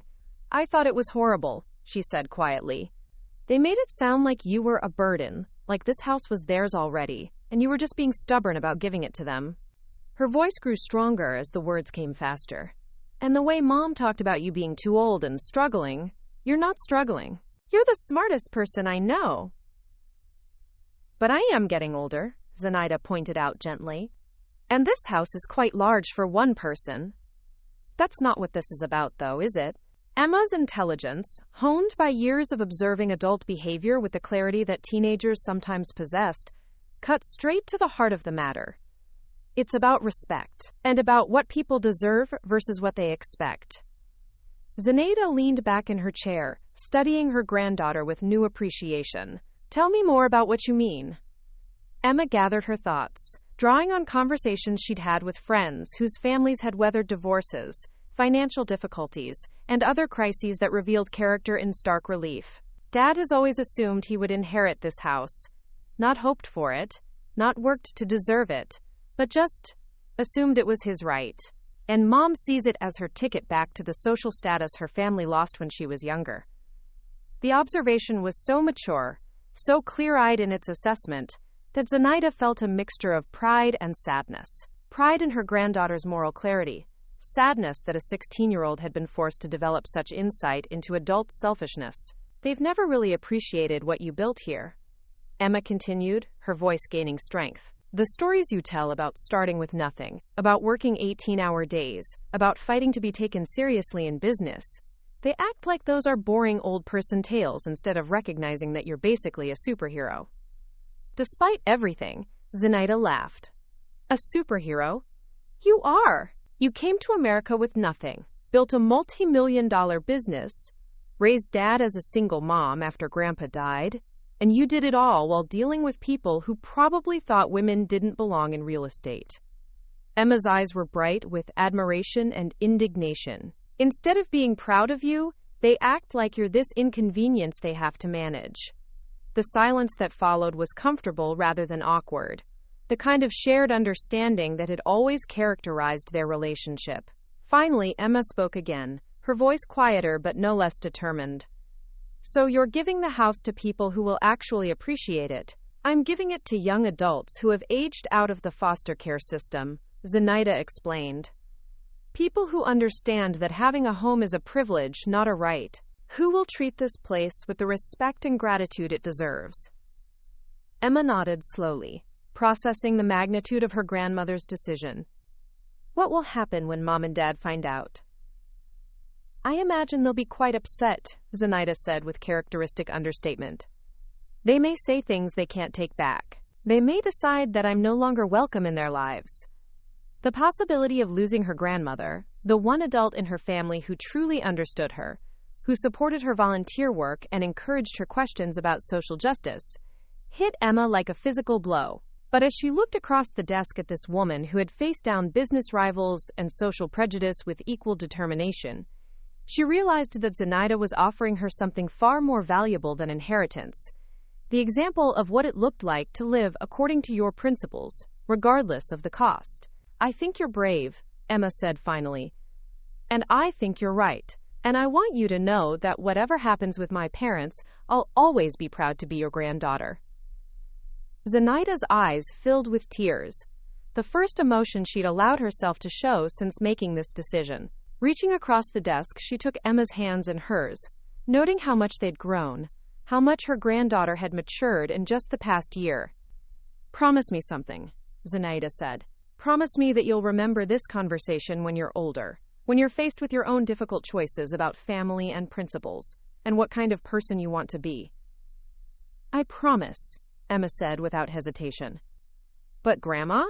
I thought it was horrible, she said quietly. They made it sound like you were a burden, like this house was theirs already, and you were just being stubborn about giving it to them. Her voice grew stronger as the words came faster. And the way Mom talked about you being too old and struggling, you're not struggling. You're the smartest person I know. But I am getting older, Zenaida pointed out gently. And this house is quite large for one person. That's not what this is about, though, is it? Emma's intelligence, honed by years of observing adult behavior with the clarity that teenagers sometimes possessed, cut straight to the heart of the matter. It's about respect, and about what people deserve versus what they expect. Zenaida leaned back in her chair, studying her granddaughter with new appreciation. Tell me more about what you mean. Emma gathered her thoughts, drawing on conversations she'd had with friends whose families had weathered divorces, financial difficulties, and other crises that revealed character in stark relief. Dad has always assumed he would inherit this house. Not hoped for it, not worked to deserve it, but just assumed it was his right. And Mom sees it as her ticket back to the social status her family lost when she was younger. The observation was so mature, so clear-eyed in its assessment, that Zenaida felt a mixture of pride and sadness. Pride in her granddaughter's moral clarity, sadness that a 16-year-old had been forced to develop such insight into adult selfishness. They've never really appreciated what you built here. Emma continued, her voice gaining strength. The stories you tell about starting with nothing, about working 18-hour days, about fighting to be taken seriously in business, they act like those are boring old-person tales instead of recognizing that you're basically a superhero. Despite everything, Zenaida laughed. A superhero? You are. You came to America with nothing, built a multi-million-dollar business, raised Dad as a single mom after Grandpa died, and you did it all while dealing with people who probably thought women didn't belong in real estate. Emma's eyes were bright with admiration and indignation. Instead of being proud of you, they act like you're this inconvenience they have to manage. The silence that followed was comfortable rather than awkward, the kind of shared understanding that had always characterized their relationship. Finally, Emma spoke again, her voice quieter but no less determined. So you're giving the house to people who will actually appreciate it. I'm giving it to young adults who have aged out of the foster care system, Zenaida explained. People who understand that having a home is a privilege, not a right. Who will treat this place with the respect and gratitude it deserves. Emma nodded slowly, processing the magnitude of her grandmother's decision. What will happen when Mom and Dad find out? I imagine they'll be quite upset, Zenaida said with characteristic understatement. They may say things they can't take back. They may decide that I'm no longer welcome in their lives. The possibility of losing her grandmother, the one adult in her family who truly understood her, who supported her volunteer work and encouraged her questions about social justice, hit Emma like a physical blow. But as she looked across the desk at this woman who had faced down business rivals and social prejudice with equal determination, she realized that Zenaida was offering her something far more valuable than inheritance, the example of what it looked like to live according to your principles, regardless of the cost. I think you're brave, Emma said finally. And I think you're right. And I want you to know that whatever happens with my parents, I'll always be proud to be your granddaughter. Zenaida's eyes filled with tears, the first emotion she'd allowed herself to show since making this decision. Reaching across the desk, she took Emma's hands in hers, noting how much they'd grown, how much her granddaughter had matured in just the past year. Promise me something, Zenaida said. Promise me that you'll remember this conversation when you're older, when you're faced with your own difficult choices about family and principles, and what kind of person you want to be. I promise, Emma said without hesitation. But Grandma,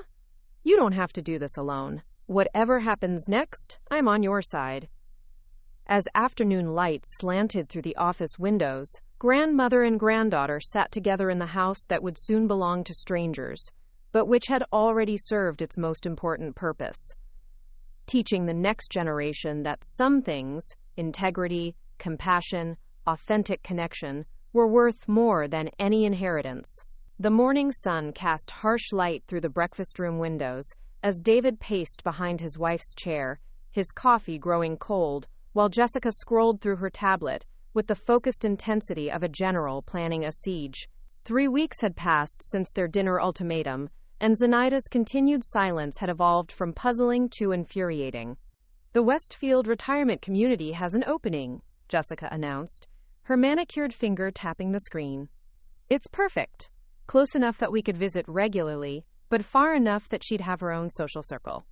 you don't have to do this alone. Whatever happens next, I'm on your side. As afternoon light slanted through the office windows, grandmother and granddaughter sat together in the house that would soon belong to strangers, but which had already served its most important purpose. Teaching the next generation that some things, integrity, compassion, authentic connection, were worth more than any inheritance. The morning sun cast harsh light through the breakfast room windows as David paced behind his wife's chair, his coffee growing cold, while Jessica scrolled through her tablet with the focused intensity of a general planning a siege. 3 weeks had passed since their dinner ultimatum, and Zenaida's continued silence had evolved from puzzling to infuriating. The Westfield retirement community has an opening, Jessica announced, her manicured finger tapping the screen. It's perfect. Close enough that we could visit regularly, but far enough that she'd have her own social circle.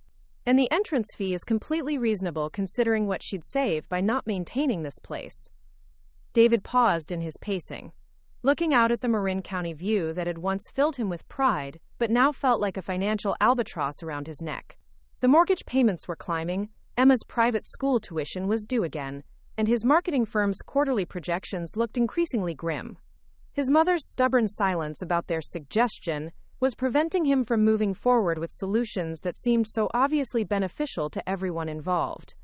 And the entrance fee is completely reasonable considering what she'd save by not maintaining this place. David paused in his pacing, looking out at the Marin County view that had once filled him with pride, but now felt like a financial albatross around his neck. The mortgage payments were climbing, Emma's private school tuition was due again, and his marketing firm's quarterly projections looked increasingly grim. His mother's stubborn silence about their suggestion was preventing him from moving forward with solutions that seemed so obviously beneficial to everyone involved.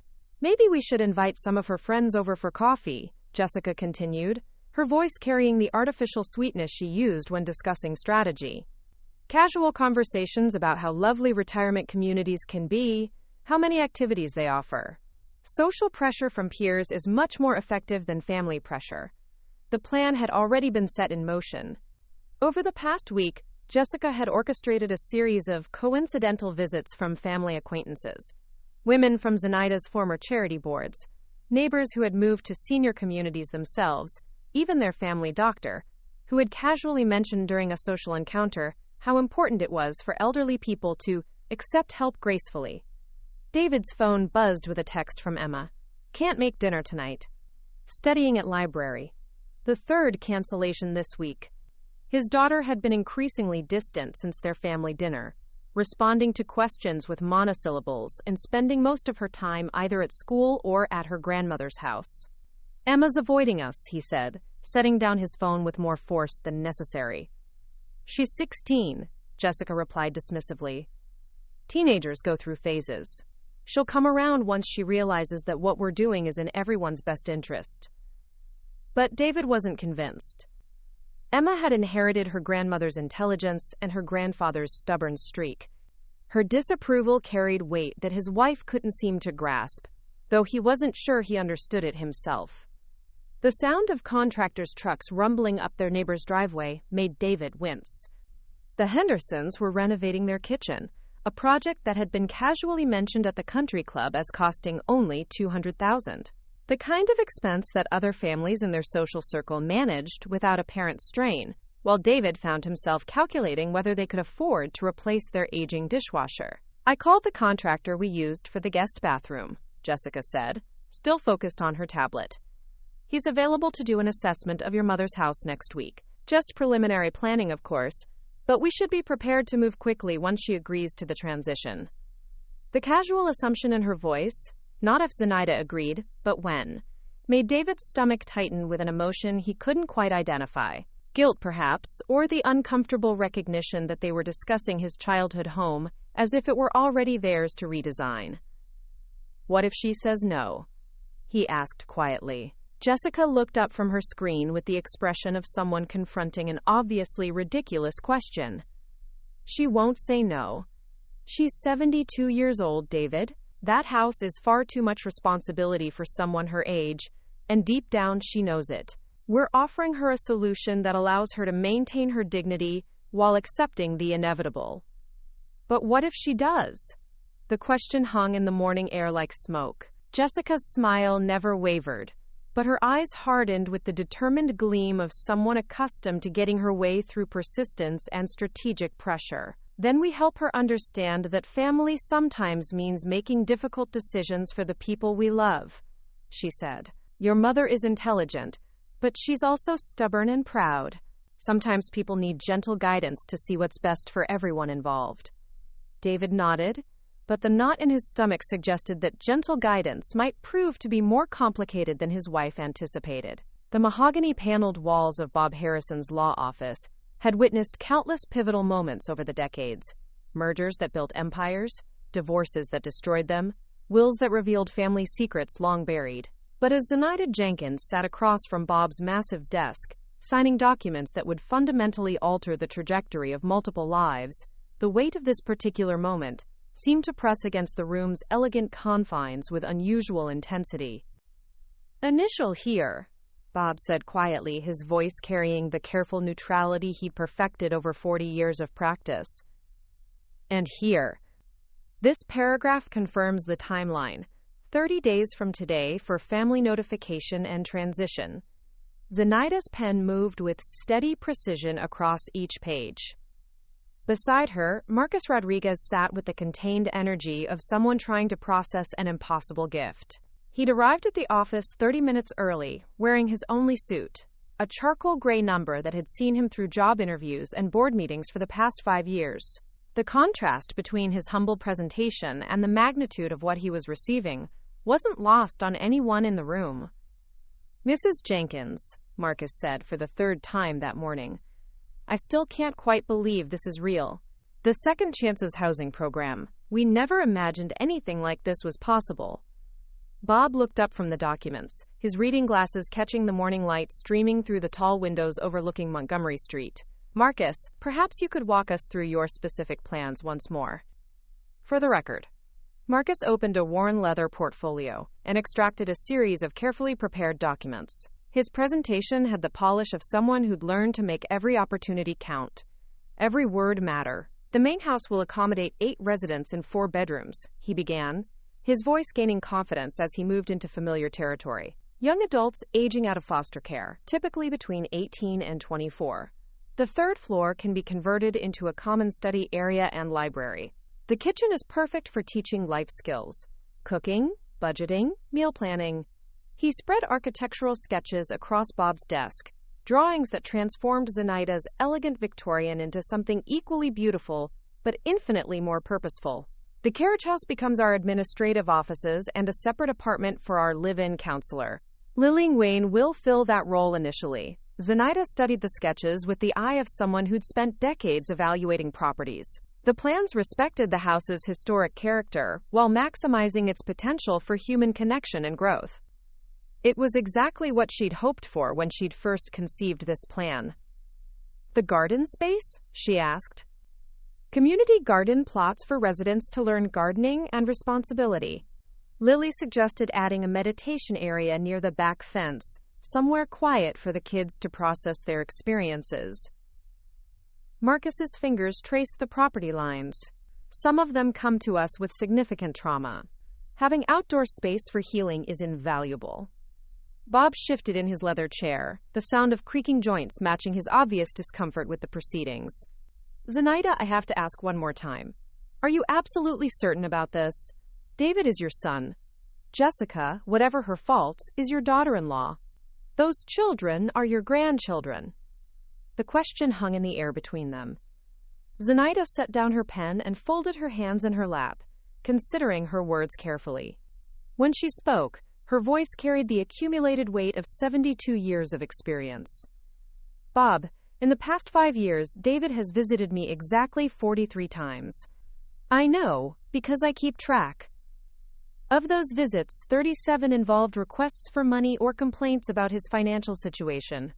Maybe we should invite some of her friends over for coffee, Jessica continued, her voice carrying the artificial sweetness she used when discussing strategy. Casual conversations about how lovely retirement communities can be, how many activities they offer. Social pressure from peers is much more effective than family pressure. The plan had already been set in motion. Over the past week, Jessica had orchestrated a series of coincidental visits from family acquaintances, women from Zenaida's former charity boards, neighbors who had moved to senior communities themselves, even their family doctor, who had casually mentioned during a social encounter how important it was for elderly people to accept help gracefully. David's phone buzzed with a text from Emma. Can't make dinner tonight. Studying at library. The third cancellation this week. His daughter had been increasingly distant since their family dinner, responding to questions with monosyllables and spending most of her time either at school or at her grandmother's house. "Emma's avoiding us," he said, setting down his phone with more force than necessary. "She's 16, Jessica replied dismissively. "Teenagers go through phases. She'll come around once she realizes that what we're doing is in everyone's best interest." But David wasn't convinced. Emma had inherited her grandmother's intelligence and her grandfather's stubborn streak. Her disapproval carried weight that his wife couldn't seem to grasp, though he wasn't sure he understood it himself. The sound of contractors' trucks rumbling up their neighbor's driveway made David wince. The Hendersons were renovating their kitchen, a project that had been casually mentioned at the country club as costing only $200,000. The kind of expense that other families in their social circle managed without apparent strain, while David found himself calculating whether they could afford to replace their aging dishwasher. "I called the contractor we used for the guest bathroom," Jessica said, still focused on her tablet. "He's available to do an assessment of your mother's house next week. Just preliminary planning, of course, but we should be prepared to move quickly once she agrees to the transition." The casual assumption in her voice, not if Zenaida agreed, but when, made David's stomach tighten with an emotion he couldn't quite identify. Guilt, perhaps, or the uncomfortable recognition that they were discussing his childhood home as if it were already theirs to redesign. "What if she says no?" he asked quietly. Jessica looked up from her screen with the expression of someone confronting an obviously ridiculous question. "She won't say no. She's 72 years old, David. That house is far too much responsibility for someone her age, and deep down she knows it. We're offering her a solution that allows her to maintain her dignity while accepting the inevitable." "But what if she does?" The question hung in the morning air like smoke. Jessica's smile never wavered, but her eyes hardened with the determined gleam of someone accustomed to getting her way through persistence and strategic pressure. "Then we help her understand that family sometimes means making difficult decisions for the people we love," she said. "Your mother is intelligent, but she's also stubborn and proud. Sometimes people need gentle guidance to see what's best for everyone involved." David nodded, but the knot in his stomach suggested that gentle guidance might prove to be more complicated than his wife anticipated. The mahogany-paneled walls of Bob Harrison's law office had witnessed countless pivotal moments over the decades. Mergers that built empires, divorces that destroyed them, wills that revealed family secrets long buried. But as Zenaida Jenkins sat across from Bob's massive desk, signing documents that would fundamentally alter the trajectory of multiple lives, the weight of this particular moment seemed to press against the room's elegant confines with unusual intensity. "Initial here," Bob said quietly, his voice carrying the careful neutrality he'd perfected over 40 years of practice. "And here. This paragraph confirms the timeline. 30 days from today for family notification and transition." Zenaida's pen moved with steady precision across each page. Beside her, Marcus Rodriguez sat with the contained energy of someone trying to process an impossible gift. He'd arrived at the office 30 minutes early, wearing his only suit, a charcoal gray number that had seen him through job interviews and board meetings for the past 5 years. The contrast between his humble presentation and the magnitude of what he was receiving wasn't lost on anyone in the room. "Mrs. Jenkins," Marcus said for the third time that morning, "I still can't quite believe this is real. The Second Chances housing program. We never imagined anything like this was possible." Bob looked up from the documents, his reading glasses catching the morning light streaming through the tall windows overlooking Montgomery Street. "Marcus, perhaps you could walk us through your specific plans once more." For the record, Marcus opened a worn leather portfolio and extracted a series of carefully prepared documents. His presentation had the polish of someone who'd learned to make every opportunity count. Every word matter. "The main house will accommodate 8 residents in 4 bedrooms, he began, his voice gaining confidence as he moved into familiar territory. "Young adults aging out of foster care, typically between 18 and 24. The 3rd floor can be converted into a common study area and library. The kitchen is perfect for teaching life skills: cooking, budgeting, meal planning." He spread architectural sketches across Bob's desk, drawings that transformed Zenaida's elegant Victorian into something equally beautiful, but infinitely more purposeful. The carriage house becomes our administrative offices and a separate apartment for our live-in counselor. Lily Wayne will fill that role initially. Zenaida studied the sketches with the eye of someone who'd spent decades evaluating properties. The plans respected the house's historic character, while maximizing its potential for human connection and growth. It was exactly what she'd hoped for when she'd first conceived this plan. The garden space? She asked. Community garden plots for residents to learn gardening and responsibility. Lily suggested adding a meditation area near the back fence, somewhere quiet for the kids to process their experiences. Marcus's fingers traced the property lines. Some of them come to us with significant trauma. Having outdoor space for healing is invaluable. Bob shifted in his leather chair, the sound of creaking joints matching his obvious discomfort with the proceedings. Zenaida, I have to ask one more time. Are you absolutely certain about this? David is your son. Jessica, whatever her faults, is your daughter-in-law. Those children are your grandchildren. The question hung in the air between them. Zenaida set down her pen and folded her hands in her lap, considering her words carefully. When she spoke, her voice carried the accumulated weight of 72 years of experience. Bob, in the past 5 years, David has visited me exactly 43 times. I know, because I keep track. Of those visits, 37 involved requests for money or complaints about his financial situation.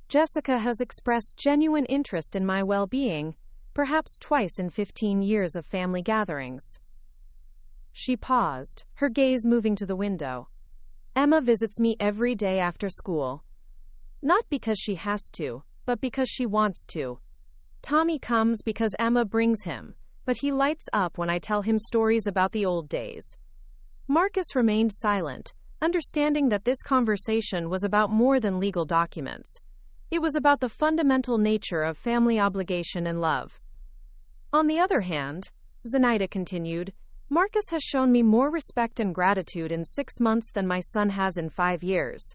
Jessica has expressed genuine interest in my well-being, perhaps twice in 15 years of family gatherings. She paused, her gaze moving to the window. Emma visits me every day after school. Not because she has to, but because she wants to. Tommy comes because Emma brings him, but he lights up when I tell him stories about the old days. Marcus remained silent, understanding that this conversation was about more than legal documents. It was about the fundamental nature of family obligation and love. On the other hand, Zenaida continued, Marcus has shown me more respect and gratitude in 6 months than my son has in 5 years.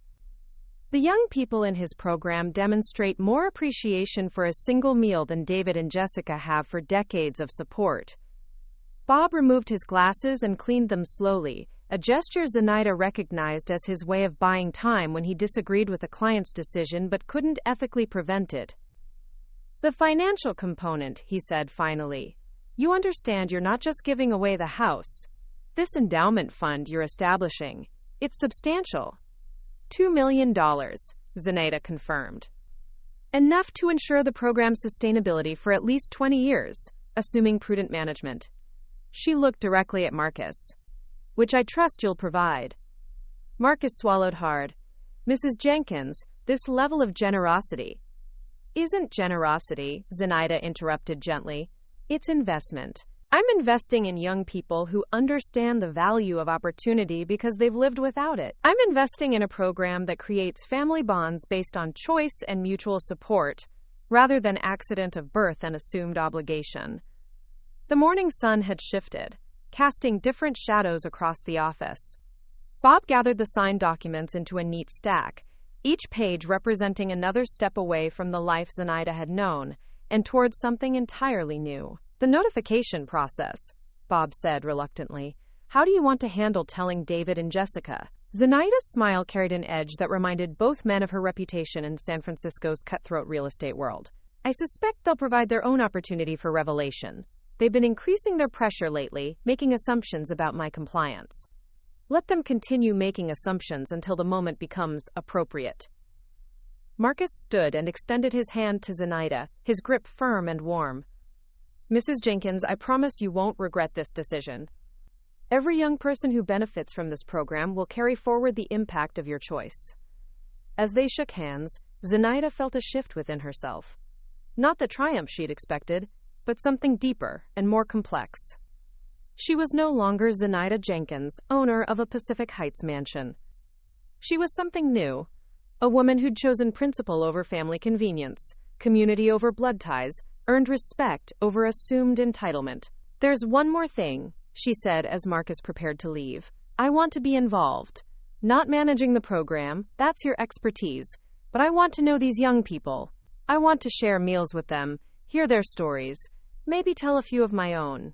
The young people in his program demonstrate more appreciation for a single meal than David and Jessica have for decades of support. Bob removed his glasses and cleaned them slowly, a gesture Zenaida recognized as his way of buying time when he disagreed with a client's decision but couldn't ethically prevent it. The financial component, he said finally. You understand you're not just giving away the house. This endowment fund you're establishing, it's substantial. $2 million, Zenaida confirmed. Enough to ensure the program's sustainability for at least 20 years, assuming prudent management. She looked directly at Marcus. Which I trust you'll provide. Marcus swallowed hard. Mrs. Jenkins, this level of generosity. Isn't generosity, Zenaida interrupted gently. It's investment. I'm investing in young people who understand the value of opportunity because they've lived without it. I'm investing in a program that creates family bonds based on choice and mutual support, rather than accident of birth and assumed obligation. The morning sun had shifted, casting different shadows across the office. Bob gathered the signed documents into a neat stack, each page representing another step away from the life Zenaida had known, and towards something entirely new. The notification process, Bob said reluctantly. How do you want to handle telling David and Jessica? Zenaida's smile carried an edge that reminded both men of her reputation in San Francisco's cutthroat real estate world. I suspect they'll provide their own opportunity for revelation. They've been increasing their pressure lately, making assumptions about my compliance. Let them continue making assumptions until the moment becomes appropriate. Marcus stood and extended his hand to Zenaida, his grip firm and warm. Mrs. Jenkins, I promise you won't regret this decision. Every young person who benefits from this program will carry forward the impact of your choice. As they shook hands, Zenaida felt a shift within herself. Not the triumph she'd expected, but something deeper and more complex. She was no longer Zenaida Jenkins, owner of a Pacific Heights mansion. She was something new, a woman who'd chosen principle over family convenience, community over blood ties, earned respect over assumed entitlement. There's one more thing, she said as Marcus prepared to leave. I want to be involved. Not managing the program, that's your expertise, but I want to know these young people. I want to share meals with them, hear their stories, Maybe tell a few of my own.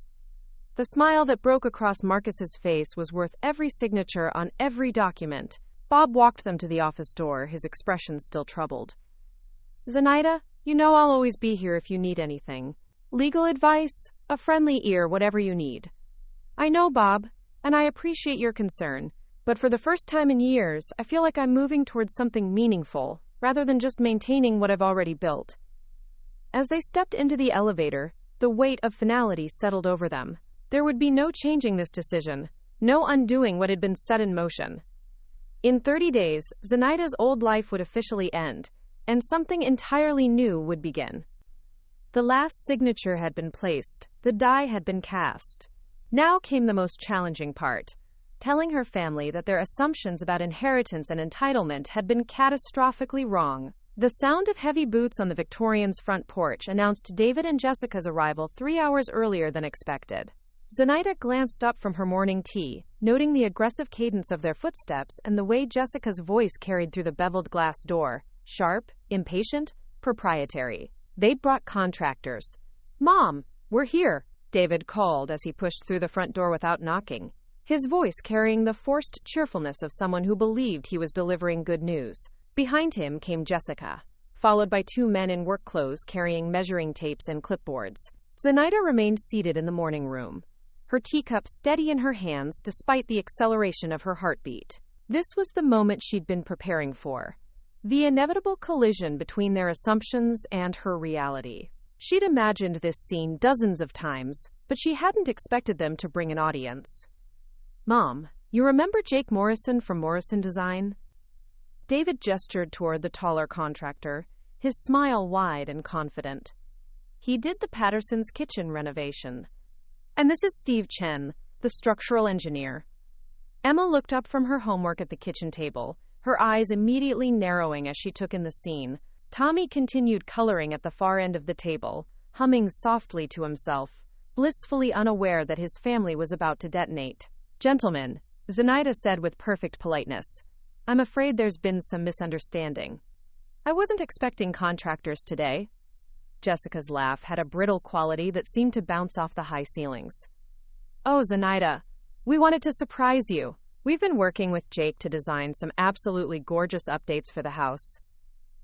The smile that broke across Marcus's face was worth every signature on every document. Bob walked them to the office door, his expression still troubled. Zenaida, you know I'll always be here if you need anything. Legal advice, a friendly ear, whatever you need. I know, Bob, and I appreciate your concern, but for the first time in years, I feel like I'm moving towards something meaningful, rather than just maintaining what I've already built. As they stepped into the elevator, the weight of finality settled over them. There would be no changing this decision, no undoing what had been set in motion. In 30 days, Zenaida's old life would officially end, and something entirely new would begin. The last signature had been placed, the die had been cast. Now came the most challenging part, telling her family that their assumptions about inheritance and entitlement had been catastrophically wrong. The sound of heavy boots on the Victorian's front porch announced David and Jessica's arrival 3 hours earlier than expected. Zenaida glanced up from her morning tea, noting the aggressive cadence of their footsteps and the way Jessica's voice carried through the beveled glass door, sharp, impatient, proprietary. They'd brought contractors. Mom, we're here, David called as he pushed through the front door without knocking, his voice carrying the forced cheerfulness of someone who believed he was delivering good news. Behind him came Jessica, followed by 2 men in work clothes carrying measuring tapes and clipboards. Zenaida remained seated in the morning room, her teacup steady in her hands despite the acceleration of her heartbeat. This was the moment she'd been preparing for. The inevitable collision between their assumptions and her reality. She'd imagined this scene dozens of times, but she hadn't expected them to bring an audience. Mom, you remember Jake Morrison from Morrison Design? David gestured toward the taller contractor, his smile wide and confident. He did the Pattersons' kitchen renovation. And this is Steve Chen, the structural engineer. Emma looked up from her homework at the kitchen table, her eyes immediately narrowing as she took in the scene. Tommy continued coloring at the far end of the table, humming softly to himself, blissfully unaware that his family was about to detonate. Gentlemen, Zenaida said with perfect politeness, I'm afraid there's been some misunderstanding. I wasn't expecting contractors today. Jessica's laugh had a brittle quality that seemed to bounce off the high ceilings. Oh, Zenaida, we wanted to surprise you. We've been working with Jake to design some absolutely gorgeous updates for the house.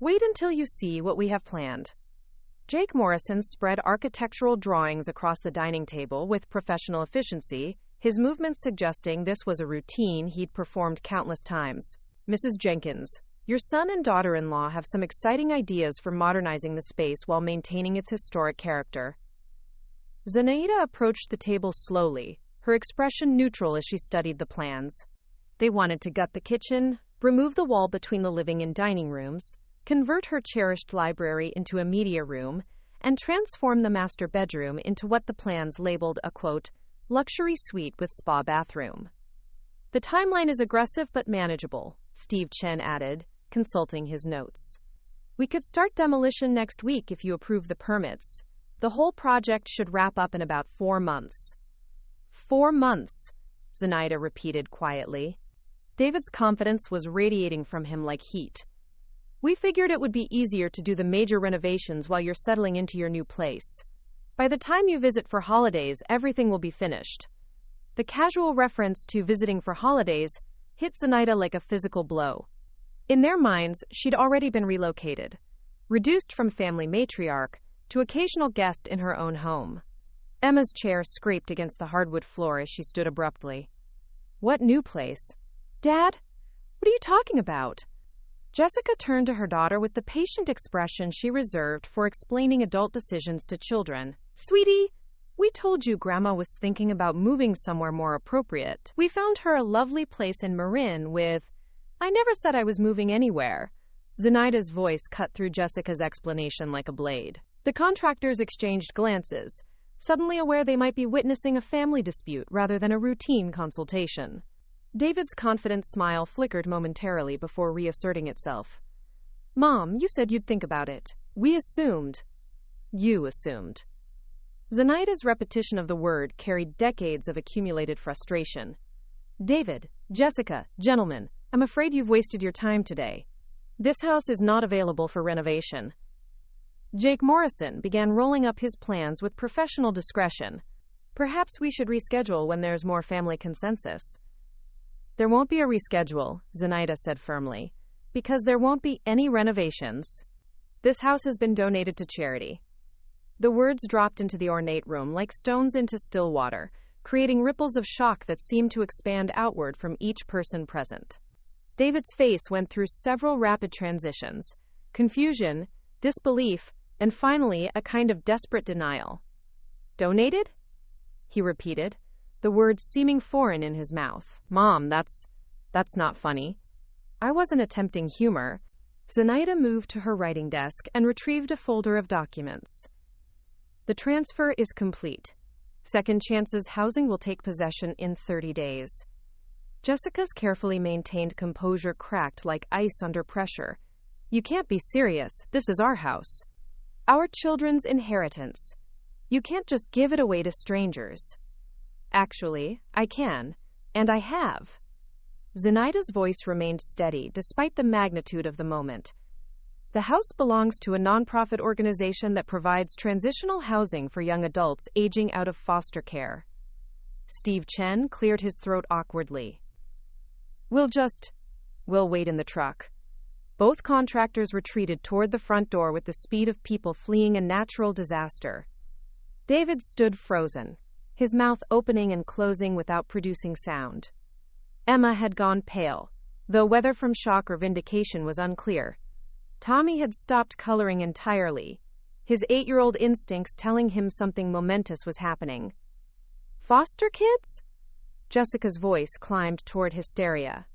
Wait until you see what we have planned. Jake Morrison spread architectural drawings across the dining table with professional efficiency, his movements suggesting this was a routine he'd performed countless times. Mrs. Jenkins, your son and daughter-in-law have some exciting ideas for modernizing the space while maintaining its historic character. Zenaida approached the table slowly, her expression neutral as she studied the plans. They wanted to gut the kitchen, remove the wall between the living and dining rooms, convert her cherished library into a media room, and transform the master bedroom into what the plans labeled a, quote, luxury suite with spa bathroom. The timeline is aggressive but manageable, Steve Chen added, consulting his notes. We could start demolition next week if you approve the permits. The whole project should wrap up in about 4 months. 4 months, Zenaida repeated quietly. David's confidence was radiating from him like heat. We figured it would be easier to do the major renovations while you're settling into your new place. By the time you visit for holidays, everything will be finished. The casual reference to visiting for holidays hit Zenaida like a physical blow. In their minds, she'd already been relocated, reduced from family matriarch to occasional guest in her own home. Emma's chair scraped against the hardwood floor as she stood abruptly. What new place? Dad? What are you talking about? Jessica turned to her daughter with the patient expression she reserved for explaining adult decisions to children. Sweetie, we told you Grandma was thinking about moving somewhere more appropriate. We found her a lovely place in Marin with... I never said I was moving anywhere. Zenaida's voice cut through Jessica's explanation like a blade. The contractors exchanged glances, suddenly aware they might be witnessing a family dispute rather than a routine consultation. David's confident smile flickered momentarily before reasserting itself. Mom, you said you'd think about it. We assumed. You assumed. Zenaida's repetition of the word carried decades of accumulated frustration. David, Jessica, gentlemen, I'm afraid you've wasted your time today. This house is not available for renovation. Jake Morrison began rolling up his plans with professional discretion. Perhaps we should reschedule when there's more family consensus. There won't be a reschedule, Zenaida said firmly, because there won't be any renovations. This house has been donated to charity. The words dropped into the ornate room like stones into still water, creating ripples of shock that seemed to expand outward from each person present. David's face went through several rapid transitions: confusion, disbelief, and finally a kind of desperate denial. Donated? He repeated, the words seeming foreign in his mouth. Mom, that's not funny. I wasn't attempting humor. Zenaida moved to her writing desk and retrieved a folder of documents. The transfer is complete. Second Chance's housing will take possession in 30 days. Jessica's carefully maintained composure cracked like ice under pressure. You can't be serious. This is our house. Our children's inheritance. You can't just give it away to strangers. Actually, I can, and I have. Zenaida's voice remained steady despite the magnitude of the moment. The house belongs to a nonprofit organization that provides transitional housing for young adults aging out of foster care. Steve Chen cleared his throat awkwardly. We'll wait in the truck. Both contractors retreated toward the front door with the speed of people fleeing a natural disaster. David stood frozen, his mouth opening and closing without producing sound. Emma had gone pale, though whether from shock or vindication was unclear. Tommy had stopped coloring entirely, his 8-year-old instincts telling him something momentous was happening. Foster kids? Jessica's voice climbed toward hysteria.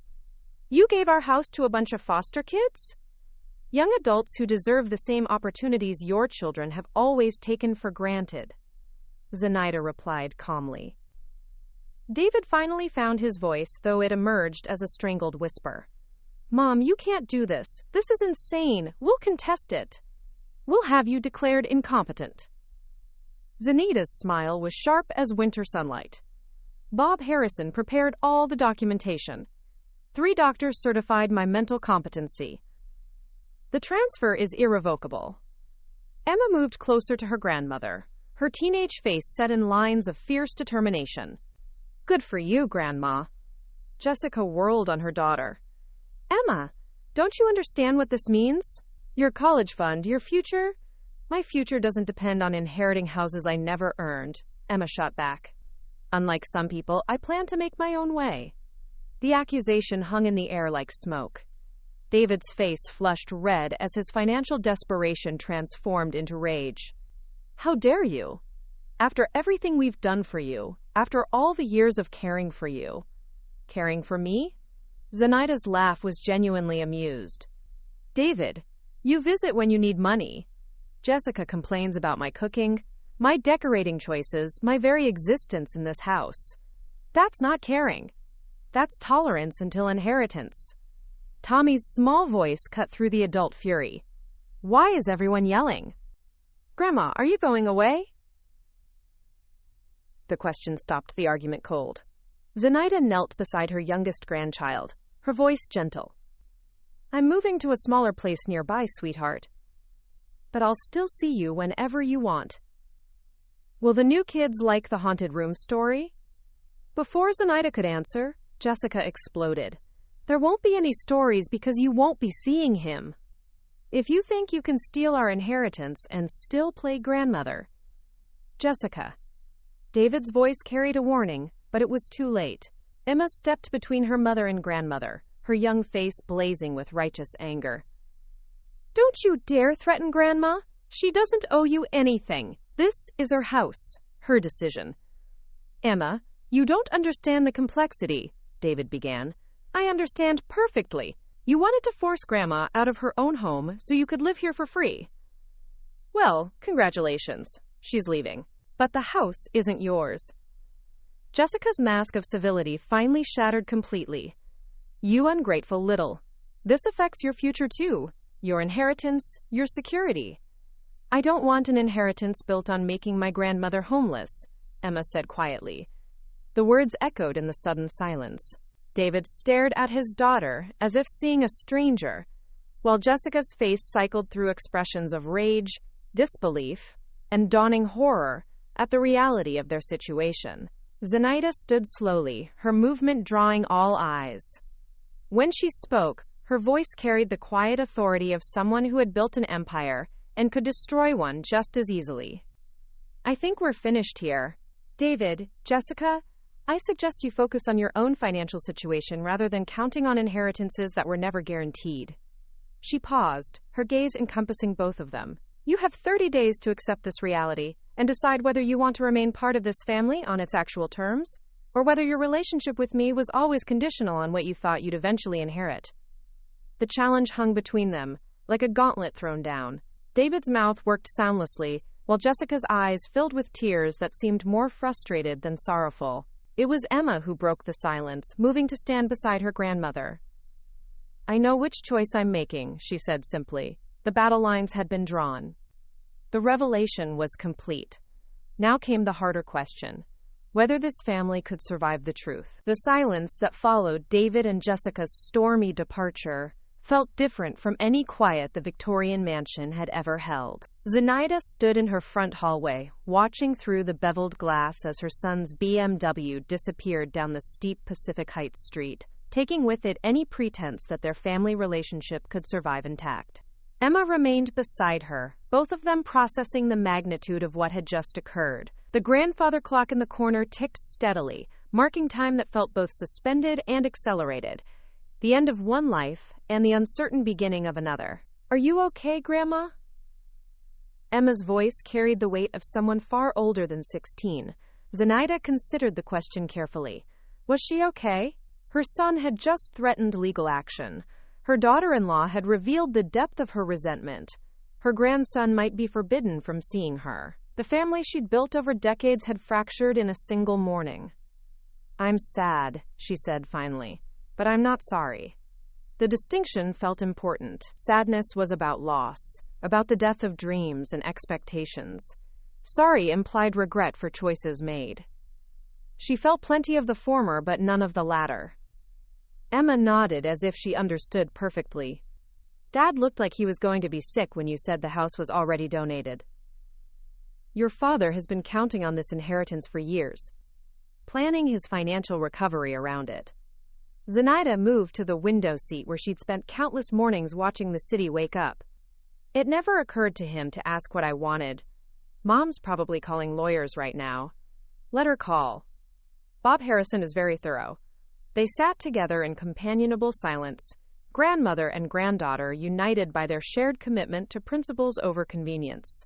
You gave our house to a bunch of foster kids? Young adults who deserve the same opportunities your children have always taken for granted, Zenaida replied calmly. David finally found his voice, though it emerged as a strangled whisper. Mom, you can't do this. This is insane. We'll contest it. We'll have you declared incompetent. Zenaida's smile was sharp as winter sunlight. Bob Harrison prepared all the documentation. 3 doctors certified my mental competency. The transfer is irrevocable. Emma moved closer to her grandmother, her teenage face set in lines of fierce determination. Good for you, Grandma. Jessica whirled on her daughter. Emma, don't you understand what this means? Your college fund, your future? My future doesn't depend on inheriting houses I never earned, Emma shot back. Unlike some people, I plan to make my own way. The accusation hung in the air like smoke. David's face flushed red as his financial desperation transformed into rage. How dare you? After everything we've done for you, after all the years of caring for you. Caring for me? Zenaida's laugh was genuinely amused. David, you visit when you need money. Jessica complains about my cooking, my decorating choices, my very existence in this house. That's not caring. That's tolerance until inheritance. Tommy's small voice cut through the adult fury. Why is everyone yelling? Grandma, are you going away? The question stopped the argument cold. Zenaida knelt beside her youngest grandchild, her voice gentle. I'm moving to a smaller place nearby, sweetheart. But I'll still see you whenever you want. Will the new kids like the haunted room story? Before Zenaida could answer, Jessica exploded. There won't be any stories because you won't be seeing him. If you think you can steal our inheritance and still play grandmother. Jessica. David's voice carried a warning, but it was too late. Emma stepped between her mother and grandmother, her young face blazing with righteous anger. Don't you dare threaten Grandma. She doesn't owe you anything. This is her house, her decision. Emma, you don't understand the complexity, David began. I understand perfectly. You wanted to force Grandma out of her own home so you could live here for free. Well, congratulations. She's leaving. But the house isn't yours. Jessica's mask of civility finally shattered completely. You ungrateful little. This affects your future too. Your inheritance, your security. I don't want an inheritance built on making my grandmother homeless, Emma said quietly. The words echoed in the sudden silence. David stared at his daughter as if seeing a stranger, while Jessica's face cycled through expressions of rage, disbelief, and dawning horror at the reality of their situation. Zenaida stood slowly, her movement drawing all eyes. When she spoke, her voice carried the quiet authority of someone who had built an empire and could destroy one just as easily. I think we're finished here. David, Jessica, I suggest you focus on your own financial situation rather than counting on inheritances that were never guaranteed. She paused, her gaze encompassing both of them. You have 30 days to accept this reality and decide whether you want to remain part of this family on its actual terms, or whether your relationship with me was always conditional on what you thought you'd eventually inherit. The challenge hung between them, like a gauntlet thrown down. David's mouth worked soundlessly, while Jessica's eyes filled with tears that seemed more frustrated than sorrowful. It was Emma who broke the silence, moving to stand beside her grandmother. I know which choice I'm making, she said simply. The battle lines had been drawn. The revelation was complete. Now came the harder question: whether this family could survive the truth. The silence that followed David and Jessica's stormy departure felt different from any quiet the Victorian mansion had ever held. Zenaida stood in her front hallway, watching through the beveled glass as her son's BMW disappeared down the steep Pacific Heights street, taking with it any pretense that their family relationship could survive intact. Emma remained beside her, both of them processing the magnitude of what had just occurred. The grandfather clock in the corner ticked steadily, marking time that felt both suspended and accelerated. The end of one life and the uncertain beginning of another. Are you okay, Grandma? Emma's voice carried the weight of someone far older than 16. Zenaida considered the question carefully. Was she okay? Her son had just threatened legal action. Her daughter-in-law had revealed the depth of her resentment. Her grandson might be forbidden from seeing her. The family she'd built over decades had fractured in a single morning. I'm sad, she said finally, but I'm not sorry. The distinction felt important. Sadness was about loss, about the death of dreams and expectations. Sorry implied regret for choices made. She felt plenty of the former, but none of the latter. Emma nodded as if she understood perfectly. Dad looked like he was going to be sick when you said the house was already donated. Your father has been counting on this inheritance for years, planning his financial recovery around it. Zenaida moved to the window seat where she'd spent countless mornings watching the city wake up. It never occurred to him to ask what I wanted. Mom's probably calling lawyers right now. Let her call. Bob Harrison is very thorough. They sat together in companionable silence, grandmother and granddaughter united by their shared commitment to principles over convenience.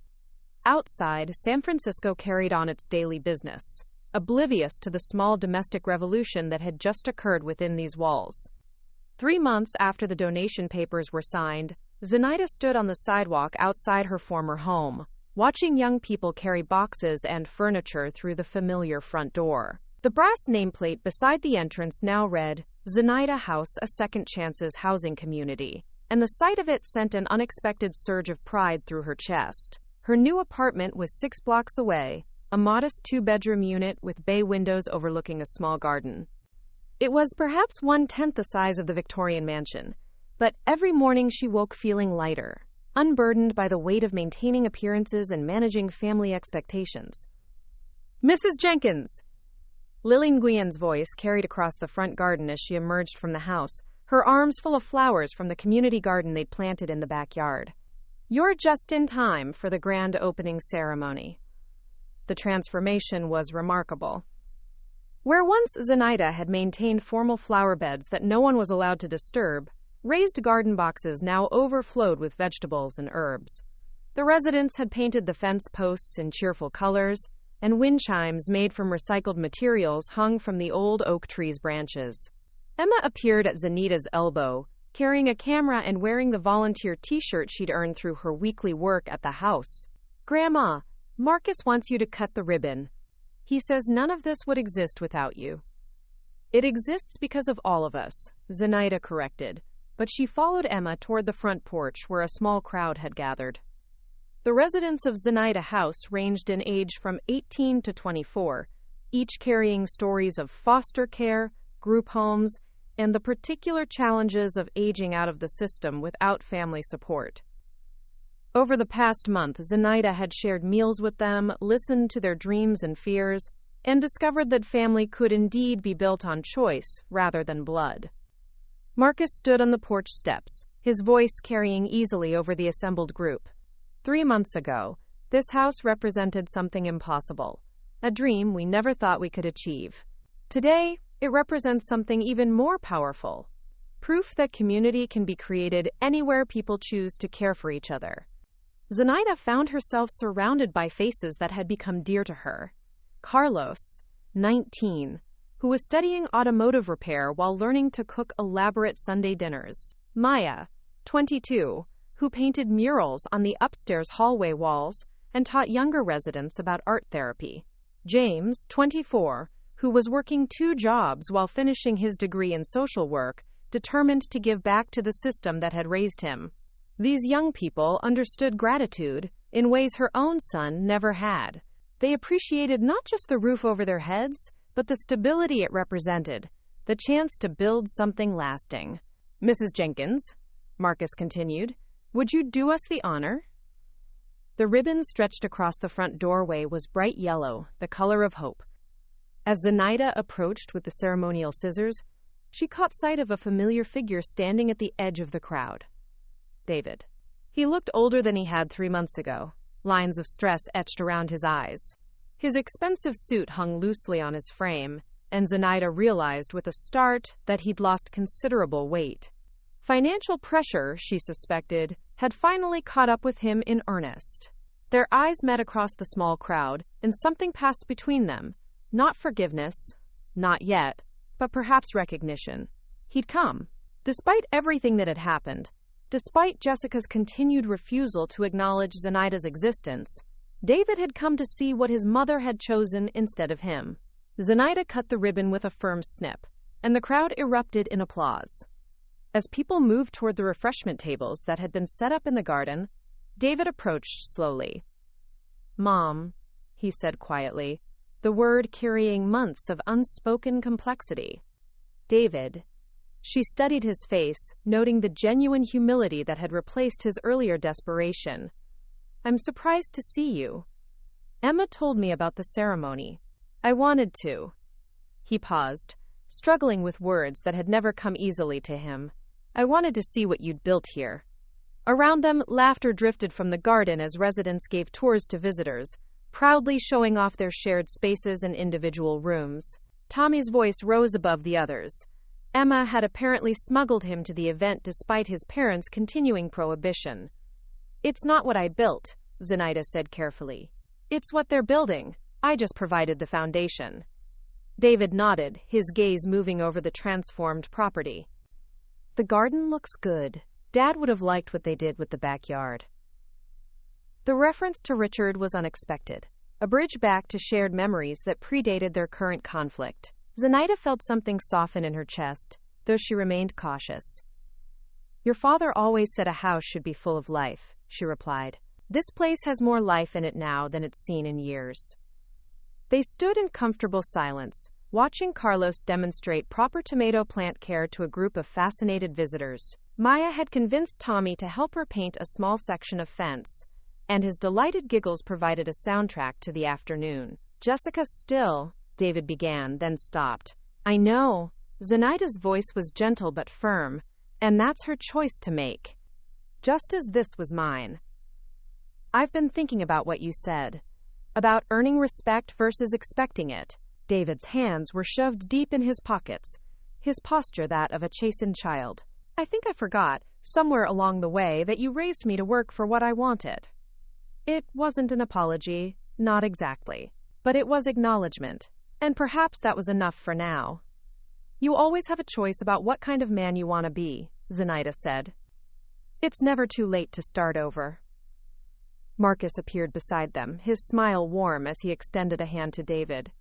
Outside, San Francisco carried on its daily business, oblivious to the small domestic revolution that had just occurred within these walls. 3 months after the donation papers were signed, Zenaida stood on the sidewalk outside her former home, watching young people carry boxes and furniture through the familiar front door. The brass nameplate beside the entrance now read, Zenaida House, a Second Chances housing community, and the sight of it sent an unexpected surge of pride through her chest. Her new apartment was 6 blocks away, a modest 2-bedroom unit with bay windows overlooking a small garden. It was perhaps 1/10 the size of the Victorian mansion, but every morning she woke feeling lighter, unburdened by the weight of maintaining appearances and managing family expectations. Mrs. Jenkins! Lily Nguyen's voice carried across the front garden as she emerged from the house, her arms full of flowers from the community garden they'd planted in the backyard. You're just in time for the grand opening ceremony. The transformation was remarkable. Where once Zenaida had maintained formal flower beds that no one was allowed to disturb, raised garden boxes now overflowed with vegetables and herbs. The residents had painted the fence posts in cheerful colors, and wind chimes made from recycled materials hung from the old oak tree's branches. Emma appeared at Zenaida's elbow, carrying a camera and wearing the volunteer t-shirt she'd earned through her weekly work at the house. Grandma, Marcus wants you to cut the ribbon. He says none of this would exist without you. It exists because of all of us, Zenaida corrected, but she followed Emma toward the front porch where a small crowd had gathered. The residents of Zenaida House ranged in age from 18 to 24, each carrying stories of foster care, group homes, and the particular challenges of aging out of the system without family support. Over the past month, Zenaida had shared meals with them, listened to their dreams and fears, and discovered that family could indeed be built on choice rather than blood. Marcus stood on the porch steps, his voice carrying easily over the assembled group. 3 months ago, this house represented something impossible, a dream we never thought we could achieve. Today, it represents something even more powerful, proof that community can be created anywhere people choose to care for each other. Zenaida found herself surrounded by faces that had become dear to her. Carlos, 19, who was studying automotive repair while learning to cook elaborate Sunday dinners. Maya, 22, who painted murals on the upstairs hallway walls and taught younger residents about art therapy. James, 24, who was working 2 jobs while finishing his degree in social work, determined to give back to the system that had raised him. These young people understood gratitude in ways her own son never had. They appreciated not just the roof over their heads, but the stability it represented, the chance to build something lasting. "Mrs. Jenkins," Marcus continued, "would you do us the honor?" The ribbon stretched across the front doorway was bright yellow, the color of hope. As Zenaida approached with the ceremonial scissors, she caught sight of a familiar figure standing at the edge of the crowd. David. He looked older than he had 3 months ago, lines of stress etched around his eyes. His expensive suit hung loosely on his frame, and Zenaida realized with a start that he'd lost considerable weight. Financial pressure, she suspected, had finally caught up with him in earnest. Their eyes met across the small crowd, and something passed between them. Not forgiveness, not yet, but perhaps recognition. He'd come. Despite everything that had happened, despite Jessica's continued refusal to acknowledge Zenaida's existence, David had come to see what his mother had chosen instead of him. Zenaida cut the ribbon with a firm snip, and the crowd erupted in applause. As people moved toward the refreshment tables that had been set up in the garden, David approached slowly. "Mom," he said quietly, the word carrying months of unspoken complexity. "David." She studied his face, noting the genuine humility that had replaced his earlier desperation. "I'm surprised to see you. Emma told me about the ceremony. I wanted to." He paused, struggling with words that had never come easily to him. "I wanted to see what you'd built here." Around them, laughter drifted from the garden as residents gave tours to visitors, proudly showing off their shared spaces and individual rooms. Tommy's voice rose above the others. Emma had apparently smuggled him to the event despite his parents' continuing prohibition. "It's not what I built," Zenaida said carefully. "It's what they're building. I just provided the foundation." David nodded, his gaze moving over the transformed property. "The garden looks good. Dad would have liked what they did with the backyard." The reference to Richard was unexpected, a bridge back to shared memories that predated their current conflict. Zenaida felt something soften in her chest, though she remained cautious. "Your father always said a house should be full of life," she replied. "This place has more life in it now than it's seen in years." They stood in comfortable silence, watching Carlos demonstrate proper tomato plant care to a group of fascinated visitors. Maya had convinced Tommy to help her paint a small section of fence, and his delighted giggles provided a soundtrack to the afternoon. "Jessica still," David began, then stopped. "I know." Zenaida's voice was gentle but firm, "and that's her choice to make. Just as this was mine. I've been thinking about what you said, about earning respect versus expecting it." David's hands were shoved deep in his pockets, his posture that of a chastened child. "I think I forgot, somewhere along the way, that you raised me to work for what I wanted." It wasn't an apology, not exactly, but it was acknowledgement. And perhaps that was enough for now. "You always have a choice about what kind of man you want to be," Zenaida said. "It's never too late to start over." Marcus appeared beside them, his smile warm as he extended a hand to David.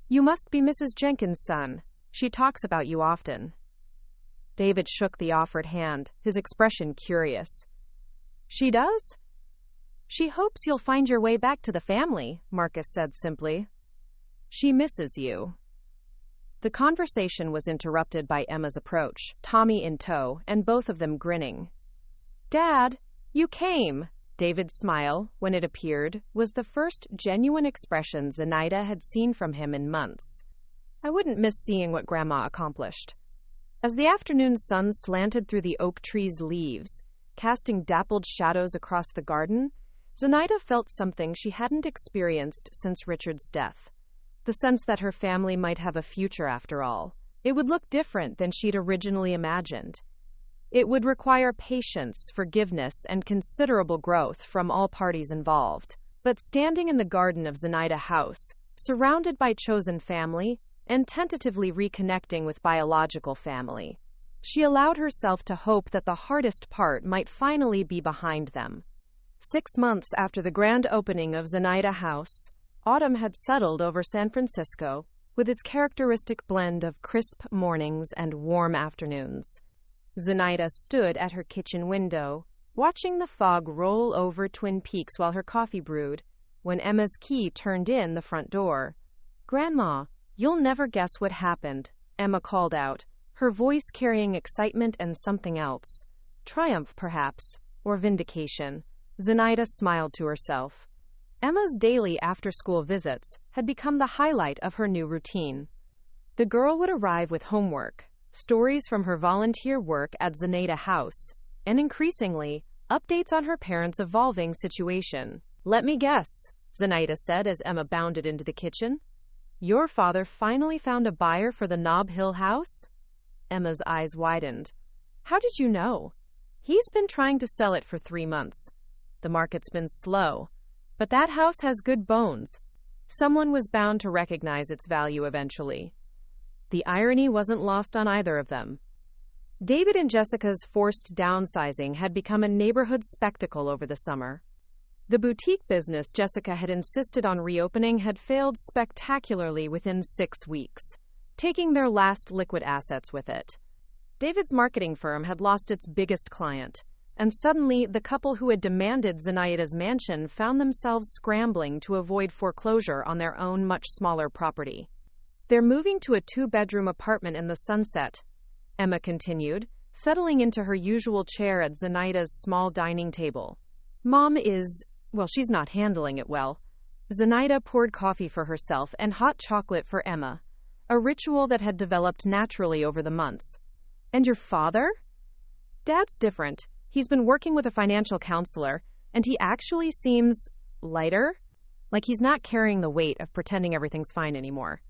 "You must be Mrs. Jenkins' son. She talks about you often." David shook the offered hand, his expression curious. "She does?" "She hopes you'll find your way back to the family," Marcus said simply. "She misses you." The conversation was interrupted by Emma's approach, Tommy in tow, and both of them grinning. "Dad, you came!" David's smile, when it appeared, was the first genuine expression Zenaida had seen from him in months. "I wouldn't miss seeing what Grandma accomplished." As the afternoon sun slanted through the oak tree's leaves, casting dappled shadows across the garden, Zenaida felt something she hadn't experienced since Richard's death. The sense that her family might have a future after all. It would look different than she'd originally imagined. It would require patience, forgiveness, and considerable growth from all parties involved. But standing in the garden of Zenaida House, surrounded by chosen family, and tentatively reconnecting with biological family, she allowed herself to hope that the hardest part might finally be behind them. 6 months after the grand opening of Zenaida House, autumn had settled over San Francisco, with its characteristic blend of crisp mornings and warm afternoons. Zenaida stood at her kitchen window, watching the fog roll over Twin Peaks while her coffee brewed, when Emma's key turned in the front door. "Grandma, you'll never guess what happened," Emma called out, her voice carrying excitement and something else. Triumph, perhaps, or vindication. Zenaida smiled to herself. Emma's daily after-school visits had become the highlight of her new routine. The girl would arrive with homework, stories from her volunteer work at Zenaida House, and increasingly, updates on her parents' evolving situation. "Let me guess," Zenaida said as Emma bounded into the kitchen. "Your father finally found a buyer for the Nob Hill house?" Emma's eyes widened. "How did you know?" "He's been trying to sell it for 3 months. The market's been slow. But that house has good bones. Someone was bound to recognize its value eventually." The irony wasn't lost on either of them. David and Jessica's forced downsizing had become a neighborhood spectacle over the summer. The boutique business Jessica had insisted on reopening had failed spectacularly within 6 weeks, taking their last liquid assets with it. David's marketing firm had lost its biggest client, and suddenly the couple who had demanded Zenaida's mansion found themselves scrambling to avoid foreclosure on their own much smaller property. "They're moving to a 2-bedroom apartment in the Sunset," Emma continued, settling into her usual chair at Zenaida's small dining table. "Mom is, well, she's not handling it well." Zenaida poured coffee for herself and hot chocolate for Emma, a ritual that had developed naturally over the months. "And your father?" "Dad's different. He's been working with a financial counselor, and he actually seems lighter, like he's not carrying the weight of pretending everything's fine anymore."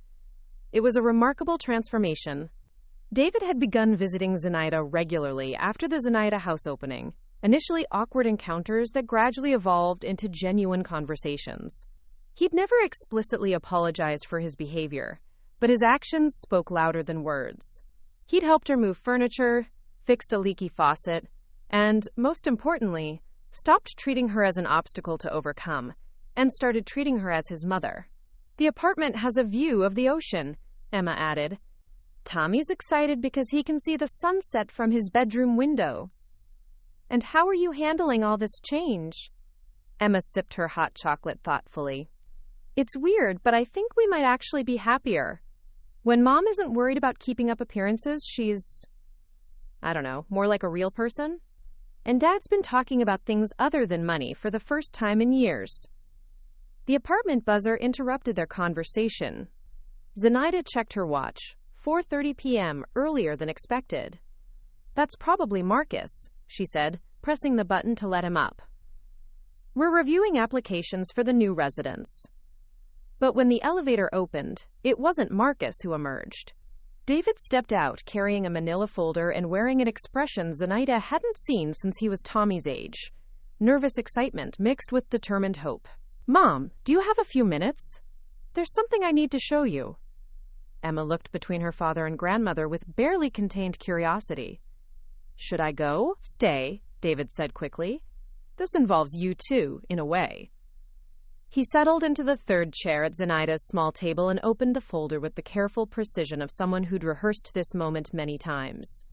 It was a remarkable transformation. David had begun visiting Zenaida regularly after the Zenaida House opening, initially awkward encounters that gradually evolved into genuine conversations. He'd never explicitly apologized for his behavior, but his actions spoke louder than words. He'd helped her move furniture, fixed a leaky faucet, and, most importantly, stopped treating her as an obstacle to overcome, and started treating her as his mother. "The apartment has a view of the ocean," Emma added. "Tommy's excited because he can see the sunset from his bedroom window." "And how are you handling all this change?" Emma sipped her hot chocolate thoughtfully. "It's weird, but I think we might actually be happier. When Mom isn't worried about keeping up appearances, she's, I don't know, more like a real person. And Dad's been talking about things other than money for the first time in years." The apartment buzzer interrupted their conversation. Zenaida checked her watch. 4:30 p.m., earlier than expected. "That's probably Marcus," she said, pressing the button to let him up. "We're reviewing applications for the new residents." But when the elevator opened, it wasn't Marcus who emerged. David stepped out carrying a manila folder and wearing an expression Zenaida hadn't seen since he was Tommy's age. Nervous excitement mixed with determined hope. "Mom, do you have a few minutes? There's something I need to show you." Emma looked between her father and grandmother with barely contained curiosity. "Should I go?" "Stay," David said quickly. "This involves you too, in a way." He settled into the third chair at Zenaida's small table and opened the folder with the careful precision of someone who'd rehearsed this moment many times.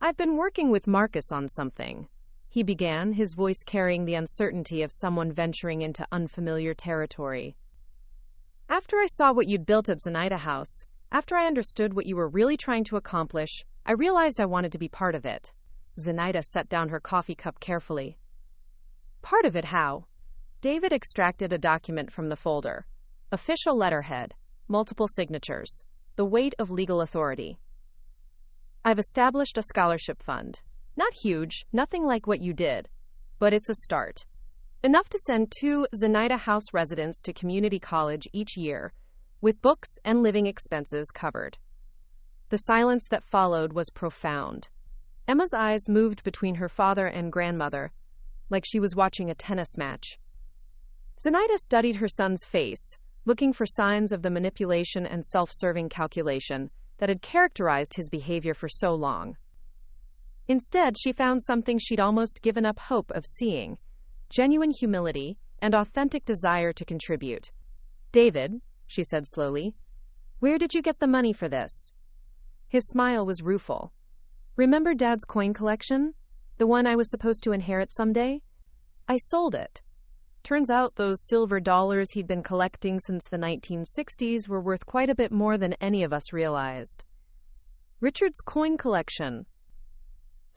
"I've been working with Marcus on something," he began, his voice carrying the uncertainty of someone venturing into unfamiliar territory. "After I saw what you'd built at Zenaida House, after I understood what you were really trying to accomplish, I realized I wanted to be part of it." Zenaida set down her coffee cup carefully. Part of it how? David extracted a document from the folder. Official letterhead, multiple signatures, the weight of legal authority. I've established a scholarship fund. Not huge, nothing like what you did, but it's a start. Enough to send 2 Zenaida House residents to community college each year, with books and living expenses covered. The silence that followed was profound. Emma's eyes moved between her father and grandmother, like she was watching a tennis match. Zenaida studied her son's face, looking for signs of the manipulation and self-serving calculation that had characterized his behavior for so long. Instead, she found something she'd almost given up hope of seeing: genuine humility and authentic desire to contribute. "David," she said slowly, "where did you get the money for this?" His smile was rueful. "Remember Dad's coin collection? The one I was supposed to inherit someday? I sold it. Turns out those silver dollars he'd been collecting since the 1960s were worth quite a bit more than any of us realized." Richard's coin collection.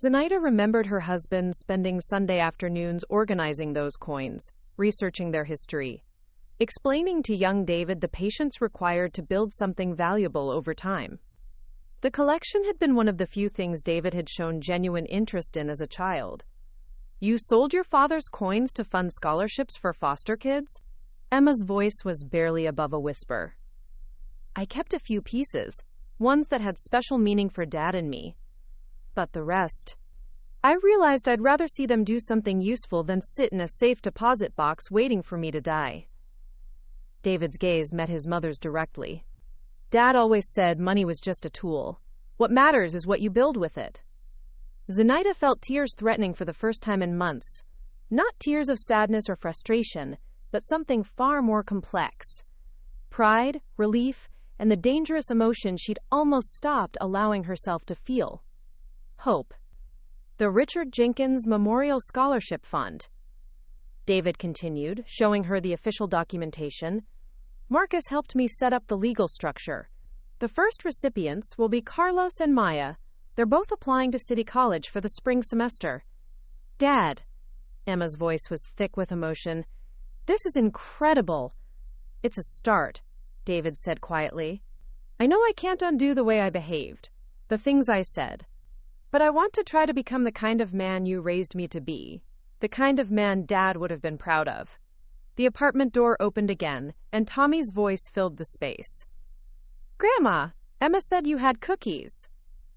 Zenaida remembered her husband spending Sunday afternoons organizing those coins, researching their history, explaining to young David the patience required to build something valuable over time. The collection had been one of the few things David had shown genuine interest in as a child. "You sold your father's coins to fund scholarships for foster kids?" Emma's voice was barely above a whisper. "I kept a few pieces, ones that had special meaning for Dad and me. But the rest, I realized I'd rather see them do something useful than sit in a safe deposit box waiting for me to die." David's gaze met his mother's directly. "Dad always said money was just a tool. What matters is what you build with it." Zenaida felt tears threatening for the first time in months. Not tears of sadness or frustration, but something far more complex. Pride, relief, and the dangerous emotion she'd almost stopped allowing herself to feel. Hope. The Richard Jenkins Memorial Scholarship Fund. David continued, showing her the official documentation. "Marcus helped me set up the legal structure. The first recipients will be Carlos and Maya. They're both applying to City College for the spring semester." "Dad," Emma's voice was thick with emotion, "this is incredible." "It's a start," David said quietly. "I know I can't undo the way I behaved, the things I said. But I want to try to become the kind of man you raised me to be, the kind of man Dad would have been proud of." The apartment door opened again, and Tommy's voice filled the space. "Grandma, Emma said you had cookies."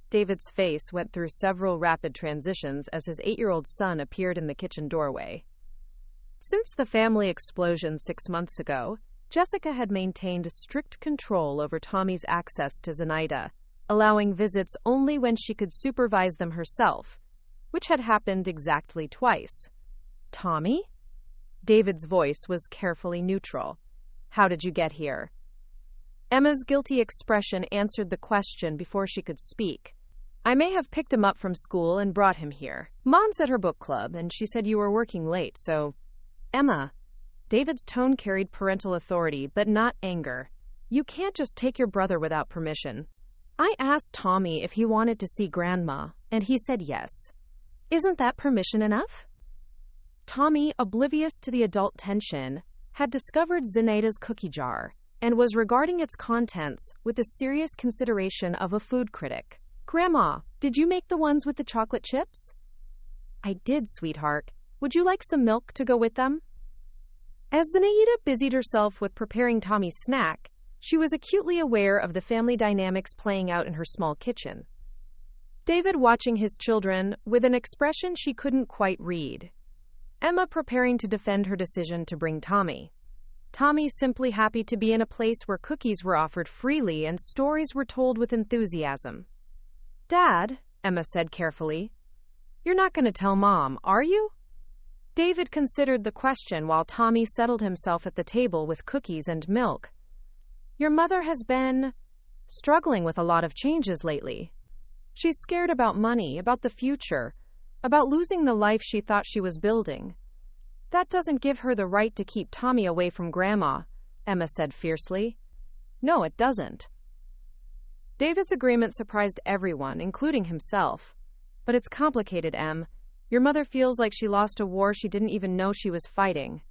David's face went through several rapid transitions as his 8-year-old son appeared in the kitchen doorway. Since the family explosion 6 months ago, Jessica had maintained strict control over Tommy's access to Zenaida, allowing visits only when she could supervise them herself, which had happened exactly twice. "Tommy?" David's voice was carefully neutral. "How did you get here?" Emma's guilty expression answered the question before she could speak. "I may have picked him up from school and brought him here. Mom's at her book club, and she said you were working late, so—" "Emma." David's tone carried parental authority, but not anger. "You can't just take your brother without permission. I asked Tommy if he wanted to see Grandma, and he said yes. Isn't that permission enough?" Tommy, oblivious to the adult tension, had discovered Zenaida's cookie jar and was regarding its contents with the serious consideration of a food critic. "Grandma, did you make the ones with the chocolate chips?" "I did, sweetheart. Would you like some milk to go with them?" As Zenaida busied herself with preparing Tommy's snack, she was acutely aware of the family dynamics playing out in her small kitchen. David watching his children with an expression she couldn't quite read. Emma preparing to defend her decision to bring Tommy. Tommy simply happy to be in a place where cookies were offered freely and stories were told with enthusiasm. "Dad," Emma said carefully, "you're not going to tell Mom, are you?" David considered the question while Tommy settled himself at the table with cookies and milk. "Your mother has been struggling with a lot of changes lately. She's scared about money, about the future, about losing the life she thought she was building. That doesn't give her the right to keep Tommy away from Grandma," Emma said fiercely. "No, it doesn't." David's agreement surprised everyone, including himself. "But it's complicated, Em. Your mother feels like she lost a war she didn't even know she was fighting.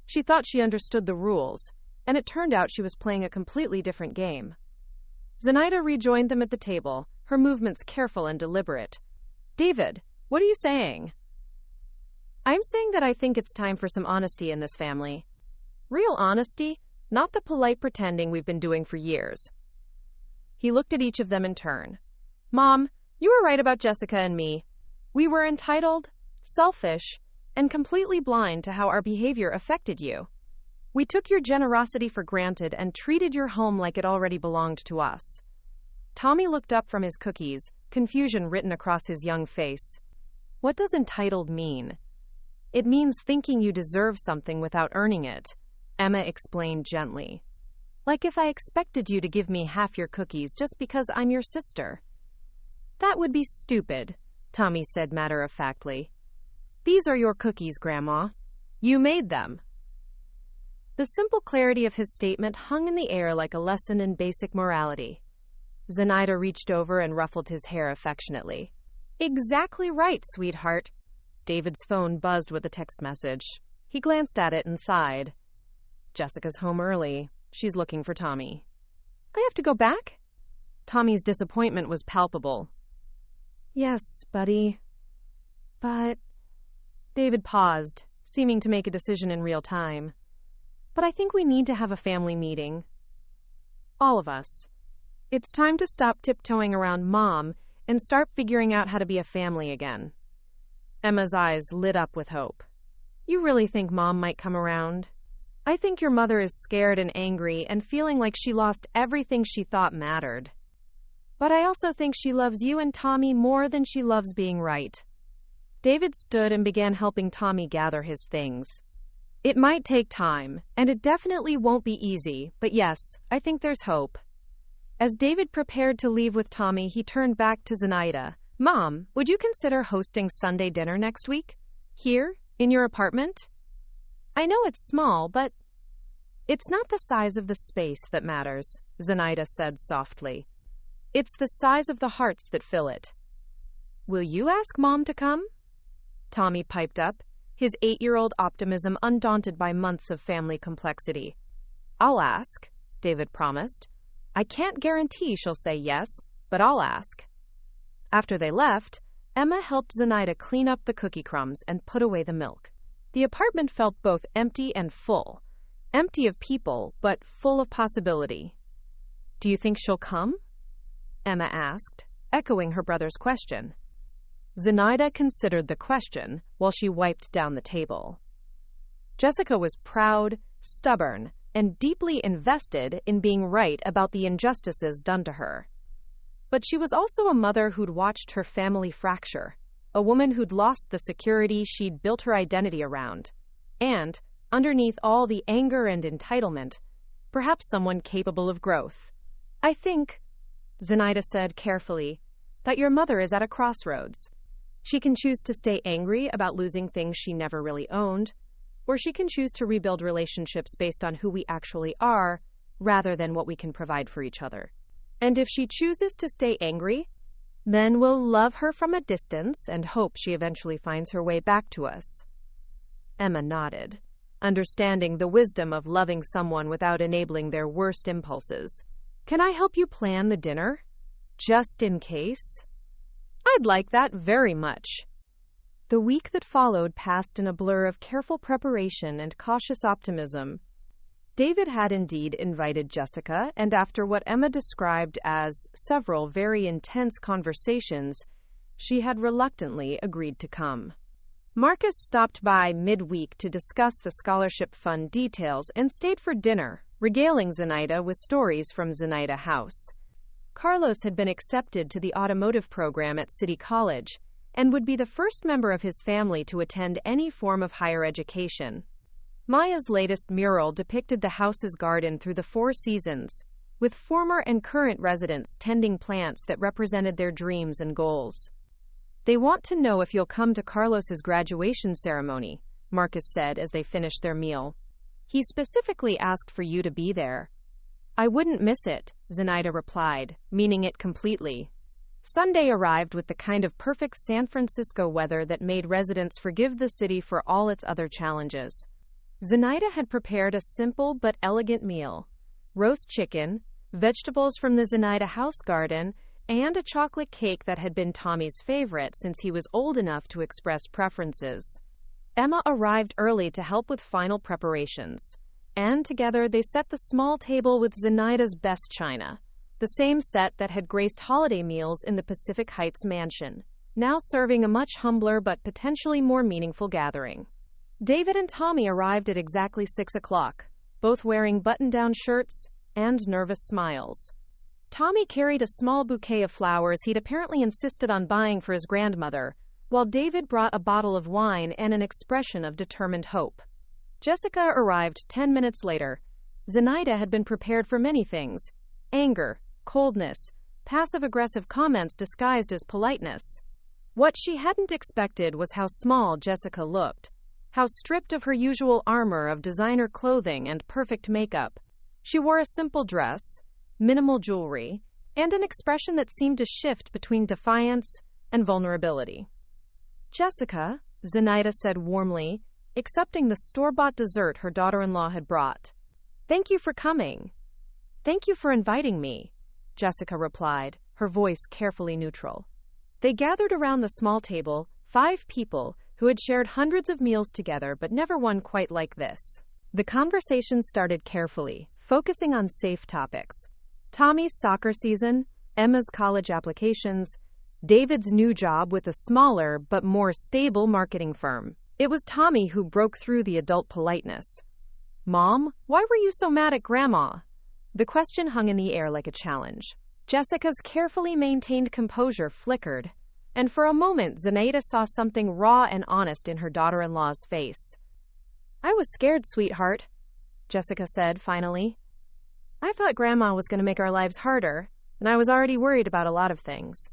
She thought she understood the rules, and it turned out she was playing a completely different game. Zenaida rejoined them at the table, her movements careful and deliberate. David, what are you saying? I'm saying that I think it's time for some honesty in this family. Real honesty, not the polite pretending we've been doing for years. He looked at each of them in turn. Mom, you were right about Jessica and me. We were entitled, selfish, and completely blind to how our behavior affected you. We took your generosity for granted and treated your home like it already belonged to us. Tommy looked up from his cookies, confusion written across his young face. What does entitled mean? It means thinking you deserve something without earning it, Emma explained gently. Like if I expected you to give me half your cookies just because I'm your sister. That would be stupid, Tommy said matter-of-factly. These are your cookies, Grandma. You made them. The simple clarity of his statement hung in the air like a lesson in basic morality. Zenaida reached over and ruffled his hair affectionately. Exactly right, sweetheart. David's phone buzzed with a text message. He glanced at it and sighed. Jessica's home early. She's looking for Tommy. I have to go back? Tommy's disappointment was palpable. Yes, buddy. But... David paused, seeming to make a decision in real time. But I think we need to have a family meeting. All of us. It's time to stop tiptoeing around Mom and start figuring out how to be a family again. Emma's eyes lit up with hope. You really think Mom might come around? I think your mother is scared and angry and feeling like she lost everything she thought mattered. But I also think she loves you and Tommy more than she loves being right. David stood and began helping Tommy gather his things. It might take time, and it definitely won't be easy, but yes, I think there's hope. As David prepared to leave with Tommy, he turned back to Zenaida. Mom, would you consider hosting Sunday dinner next week? Here, in your apartment? I know it's small, but... It's not the size of the space that matters, Zenaida said softly. It's the size of the hearts that fill it. Will you ask Mom to come? Tommy piped up, his 8-year-old optimism undaunted by months of family complexity. I'll ask, David promised. I can't guarantee she'll say yes, but I'll ask. After they left, Emma helped Zenaida clean up the cookie crumbs and put away the milk. The apartment felt both empty and full. Empty of people, but full of possibility. Do you think she'll come? Emma asked, echoing her brother's question. Zenaida considered the question while she wiped down the table. Jessica was proud, stubborn, and deeply invested in being right about the injustices done to her. But she was also a mother who'd watched her family fracture, a woman who'd lost the security she'd built her identity around, and, underneath all the anger and entitlement, perhaps someone capable of growth. I think, Zenaida said carefully, that your mother is at a crossroads. She can choose to stay angry about losing things she never really owned, or she can choose to rebuild relationships based on who we actually are, rather than what we can provide for each other. And if she chooses to stay angry, then we'll love her from a distance and hope she eventually finds her way back to us. Emma nodded, understanding the wisdom of loving someone without enabling their worst impulses. Can I help you plan the dinner? Just in case? I'd like that very much. The week that followed passed in a blur of careful preparation and cautious optimism. David had indeed invited Jessica, and after what Emma described as several very intense conversations, she had reluctantly agreed to come. Marcus stopped by midweek to discuss the scholarship fund details and stayed for dinner, regaling Zenaida with stories from Zenaida House. Carlos had been accepted to the automotive program at City College and would be the first member of his family to attend any form of higher education. Maya's latest mural depicted the house's garden through the 4 seasons, with former and current residents tending plants that represented their dreams and goals. They want to know if you'll come to Carlos's graduation ceremony, Marcus said as they finished their meal. He specifically asked for you to be there. I wouldn't miss it, Zenaida replied, meaning it completely. Sunday arrived with the kind of perfect San Francisco weather that made residents forgive the city for all its other challenges. Zenaida had prepared a simple but elegant meal: roast chicken, vegetables from the Zenaida house garden, and a chocolate cake that had been Tommy's favorite since he was old enough to express preferences. Emma arrived early to help with final preparations, and together they set the small table with Zenaida's best china, the same set that had graced holiday meals in the Pacific Heights mansion, now serving a much humbler but potentially more meaningful gathering. David and Tommy arrived at exactly 6 o'clock, both wearing button-down shirts and nervous smiles. Tommy carried a small bouquet of flowers he'd apparently insisted on buying for his grandmother, while David brought a bottle of wine and an expression of determined hope. Jessica arrived 10 minutes later. Zenaida had been prepared for many things: anger, coldness, passive-aggressive comments disguised as politeness. What she hadn't expected was how small Jessica looked, how stripped of her usual armor of designer clothing and perfect makeup. She wore a simple dress, minimal jewelry, and an expression that seemed to shift between defiance and vulnerability. "Jessica," Zenaida said warmly, accepting the store-bought dessert her daughter-in-law had brought. "Thank you for coming." "Thank you for inviting me," Jessica replied, her voice carefully neutral. They gathered around the small table, 5 people who had shared hundreds of meals together but never one quite like this. The conversation started carefully, focusing on safe topics: Tommy's soccer season, Emma's college applications, David's new job with a smaller but more stable marketing firm. It was Tommy who broke through the adult politeness. "Mom, why were you so mad at Grandma?" The question hung in the air like a challenge. Jessica's carefully maintained composure flickered, and for a moment Zenaida saw something raw and honest in her daughter-in-law's face. "I was scared, sweetheart," Jessica said finally. "I thought Grandma was going to make our lives harder, and I was already worried about a lot of things."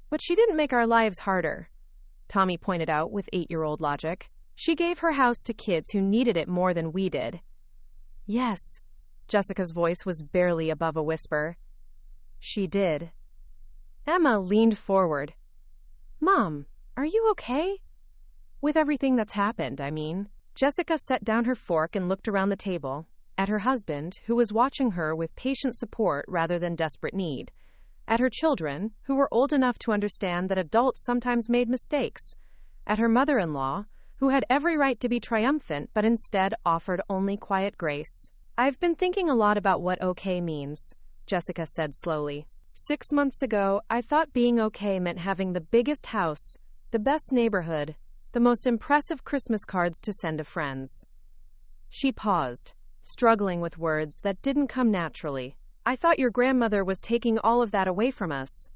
"But she didn't make our lives harder," Tommy pointed out with 8-year-old logic. "She gave her house to kids who needed it more than we did." "Yes," Jessica's voice was barely above a whisper. "She did." Emma leaned forward. "Mom, are you okay?" "With everything that's happened, I mean." Jessica set down her fork and looked around the table, at her husband, who was watching her with patient support rather than desperate need, at her children, who were old enough to understand that adults sometimes made mistakes, at her mother-in-law, who had every right to be triumphant but instead offered only quiet grace. "I've been thinking a lot about what okay means," Jessica said slowly. 6 months ago, I thought being okay meant having the biggest house, the best neighborhood, the most impressive Christmas cards to send to friends. She paused, struggling with words that didn't come naturally. "I thought your grandmother was taking all of that away from us.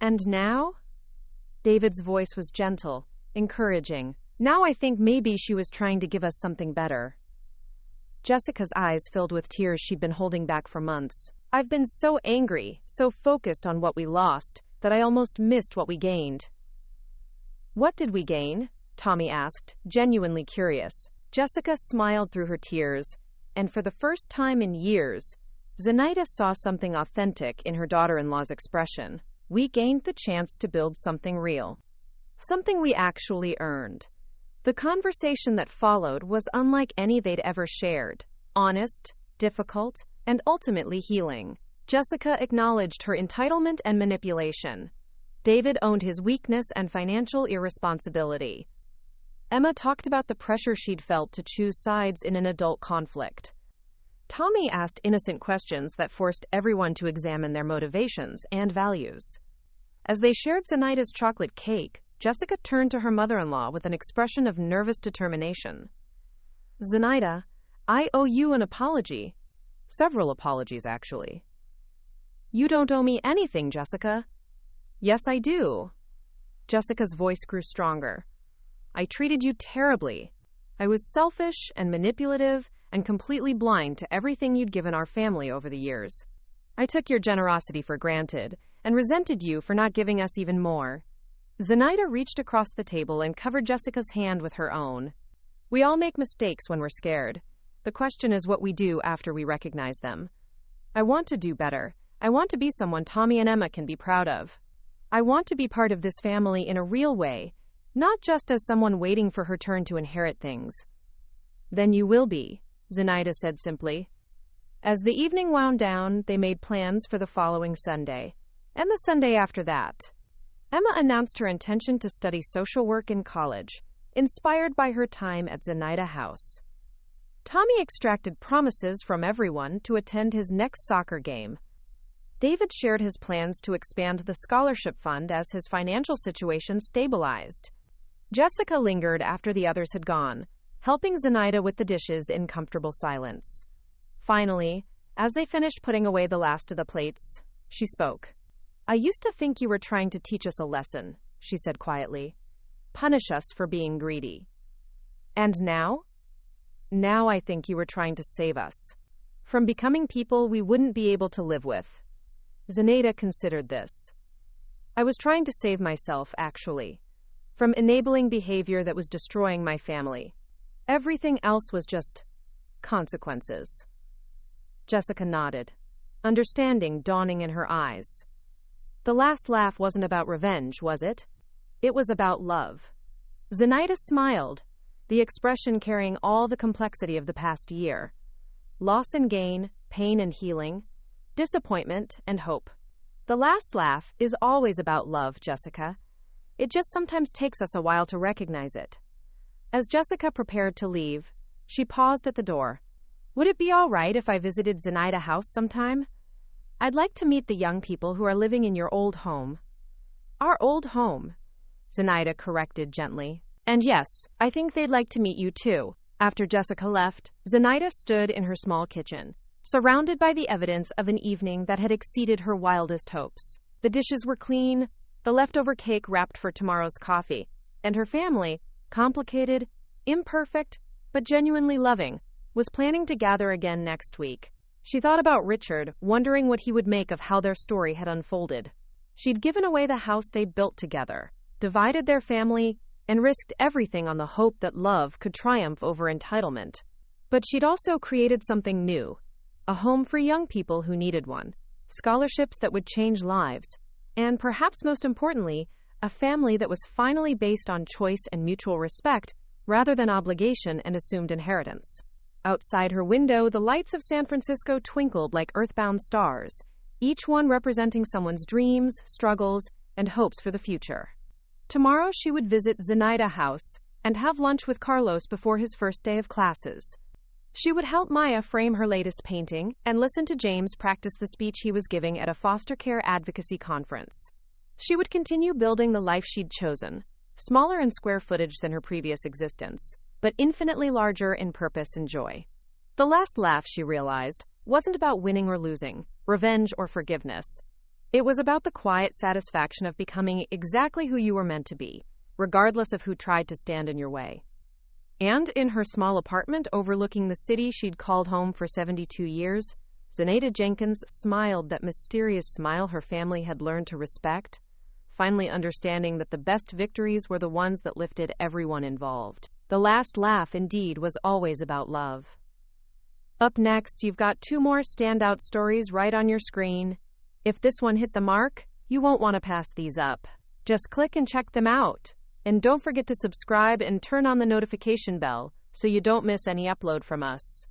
And now?" David's voice was gentle, encouraging. "Now I think maybe she was trying to give us something better." Jessica's eyes filled with tears she'd been holding back for months. "I've been so angry, so focused on what we lost, that I almost missed what we gained." "What did we gain?" Tommy asked, genuinely curious. Jessica smiled through her tears, and for the first time in years, Zenaida saw something authentic in her daughter-in-law's expression. "We gained the chance to build something real. Something we actually earned." The conversation that followed was unlike any they'd ever shared: honest, difficult, and ultimately healing. Jessica acknowledged her entitlement and manipulation. David owned his weakness and financial irresponsibility. Emma talked about the pressure she'd felt to choose sides in an adult conflict. Tommy asked innocent questions that forced everyone to examine their motivations and values. As they shared Zenaida's chocolate cake, Jessica turned to her mother-in-law with an expression of nervous determination. "Zenaida, I owe you an apology. Several apologies, actually." "You don't owe me anything, Jessica." "Yes, I do." Jessica's voice grew stronger. "I treated you terribly. I was selfish and manipulative and completely blind to everything you'd given our family over the years. I took your generosity for granted and resented you for not giving us even more." Zenaida reached across the table and covered Jessica's hand with her own. "We all make mistakes when we're scared. The question is what we do after we recognize them. I want to do better. I want to be someone Tommy and Emma can be proud of." I want to be part of this family in a real way, not just as someone waiting for her turn to inherit things. Then you will be, Zenaida said simply. As the evening wound down, they made plans for the following Sunday, and the Sunday after that. Emma announced her intention to study social work in college, inspired by her time at Zenaida House. Tommy extracted promises from everyone to attend his next soccer game. David shared his plans to expand the scholarship fund as his financial situation stabilized. Jessica lingered after the others had gone, helping Zenaida with the dishes in comfortable silence. Finally, as they finished putting away the last of the plates, she spoke. I used to think you were trying to teach us a lesson, she said quietly. Punish us for being greedy. And now? Now I think you were trying to save us from becoming people we wouldn't be able to live with. Zenaida considered this. I was trying to save myself, actually, from enabling behavior that was destroying my family. Everything else was just consequences. Jessica nodded, understanding dawning in her eyes. The last laugh wasn't about revenge, was it? It was about love. Zenaida smiled, the expression carrying all the complexity of the past year. Loss and gain, pain and healing, disappointment and hope. The last laugh is always about love, Jessica. It just sometimes takes us a while to recognize it. As Jessica prepared to leave, she paused at the door. Would it be all right if I visited Zenaida House sometime? I'd like to meet the young people who are living in your old home. Our old home, Zenaida corrected gently. And yes, I think they'd like to meet you too. After Jessica left, Zenaida stood in her small kitchen, surrounded by the evidence of an evening that had exceeded her wildest hopes. The dishes were clean, the leftover cake wrapped for tomorrow's coffee, and her family, complicated, imperfect, but genuinely loving, was planning to gather again next week. She thought about Richard, wondering what he would make of how their story had unfolded. She'd given away the house they built together, divided their family, and risked everything on the hope that love could triumph over entitlement. But she'd also created something new, a home for young people who needed one, scholarships that would change lives, and perhaps most importantly, a family that was finally based on choice and mutual respect rather than obligation and assumed inheritance. Outside her window, the lights of San Francisco twinkled like earthbound stars, each one representing someone's dreams, struggles, and hopes for the future. Tomorrow she would visit Zenaida House and have lunch with Carlos before his first day of classes. She would help Maya frame her latest painting and listen to James practice the speech he was giving at a foster care advocacy conference. She would continue building the life she'd chosen, smaller in square footage than her previous existence, but infinitely larger in purpose and joy. The last laugh, she realized, wasn't about winning or losing, revenge or forgiveness. It was about the quiet satisfaction of becoming exactly who you were meant to be, regardless of who tried to stand in your way. And in her small apartment overlooking the city she'd called home for 72 years, Zenaida Jenkins smiled that mysterious smile her family had learned to respect, finally understanding that the best victories were the ones that lifted everyone involved. The last laugh, indeed, was always about love. Up next, you've got 2 more standout stories right on your screen. If this one hit the mark, you won't want to pass these up. Just click and check them out. And don't forget to subscribe and turn on the notification bell so you don't miss any upload from us.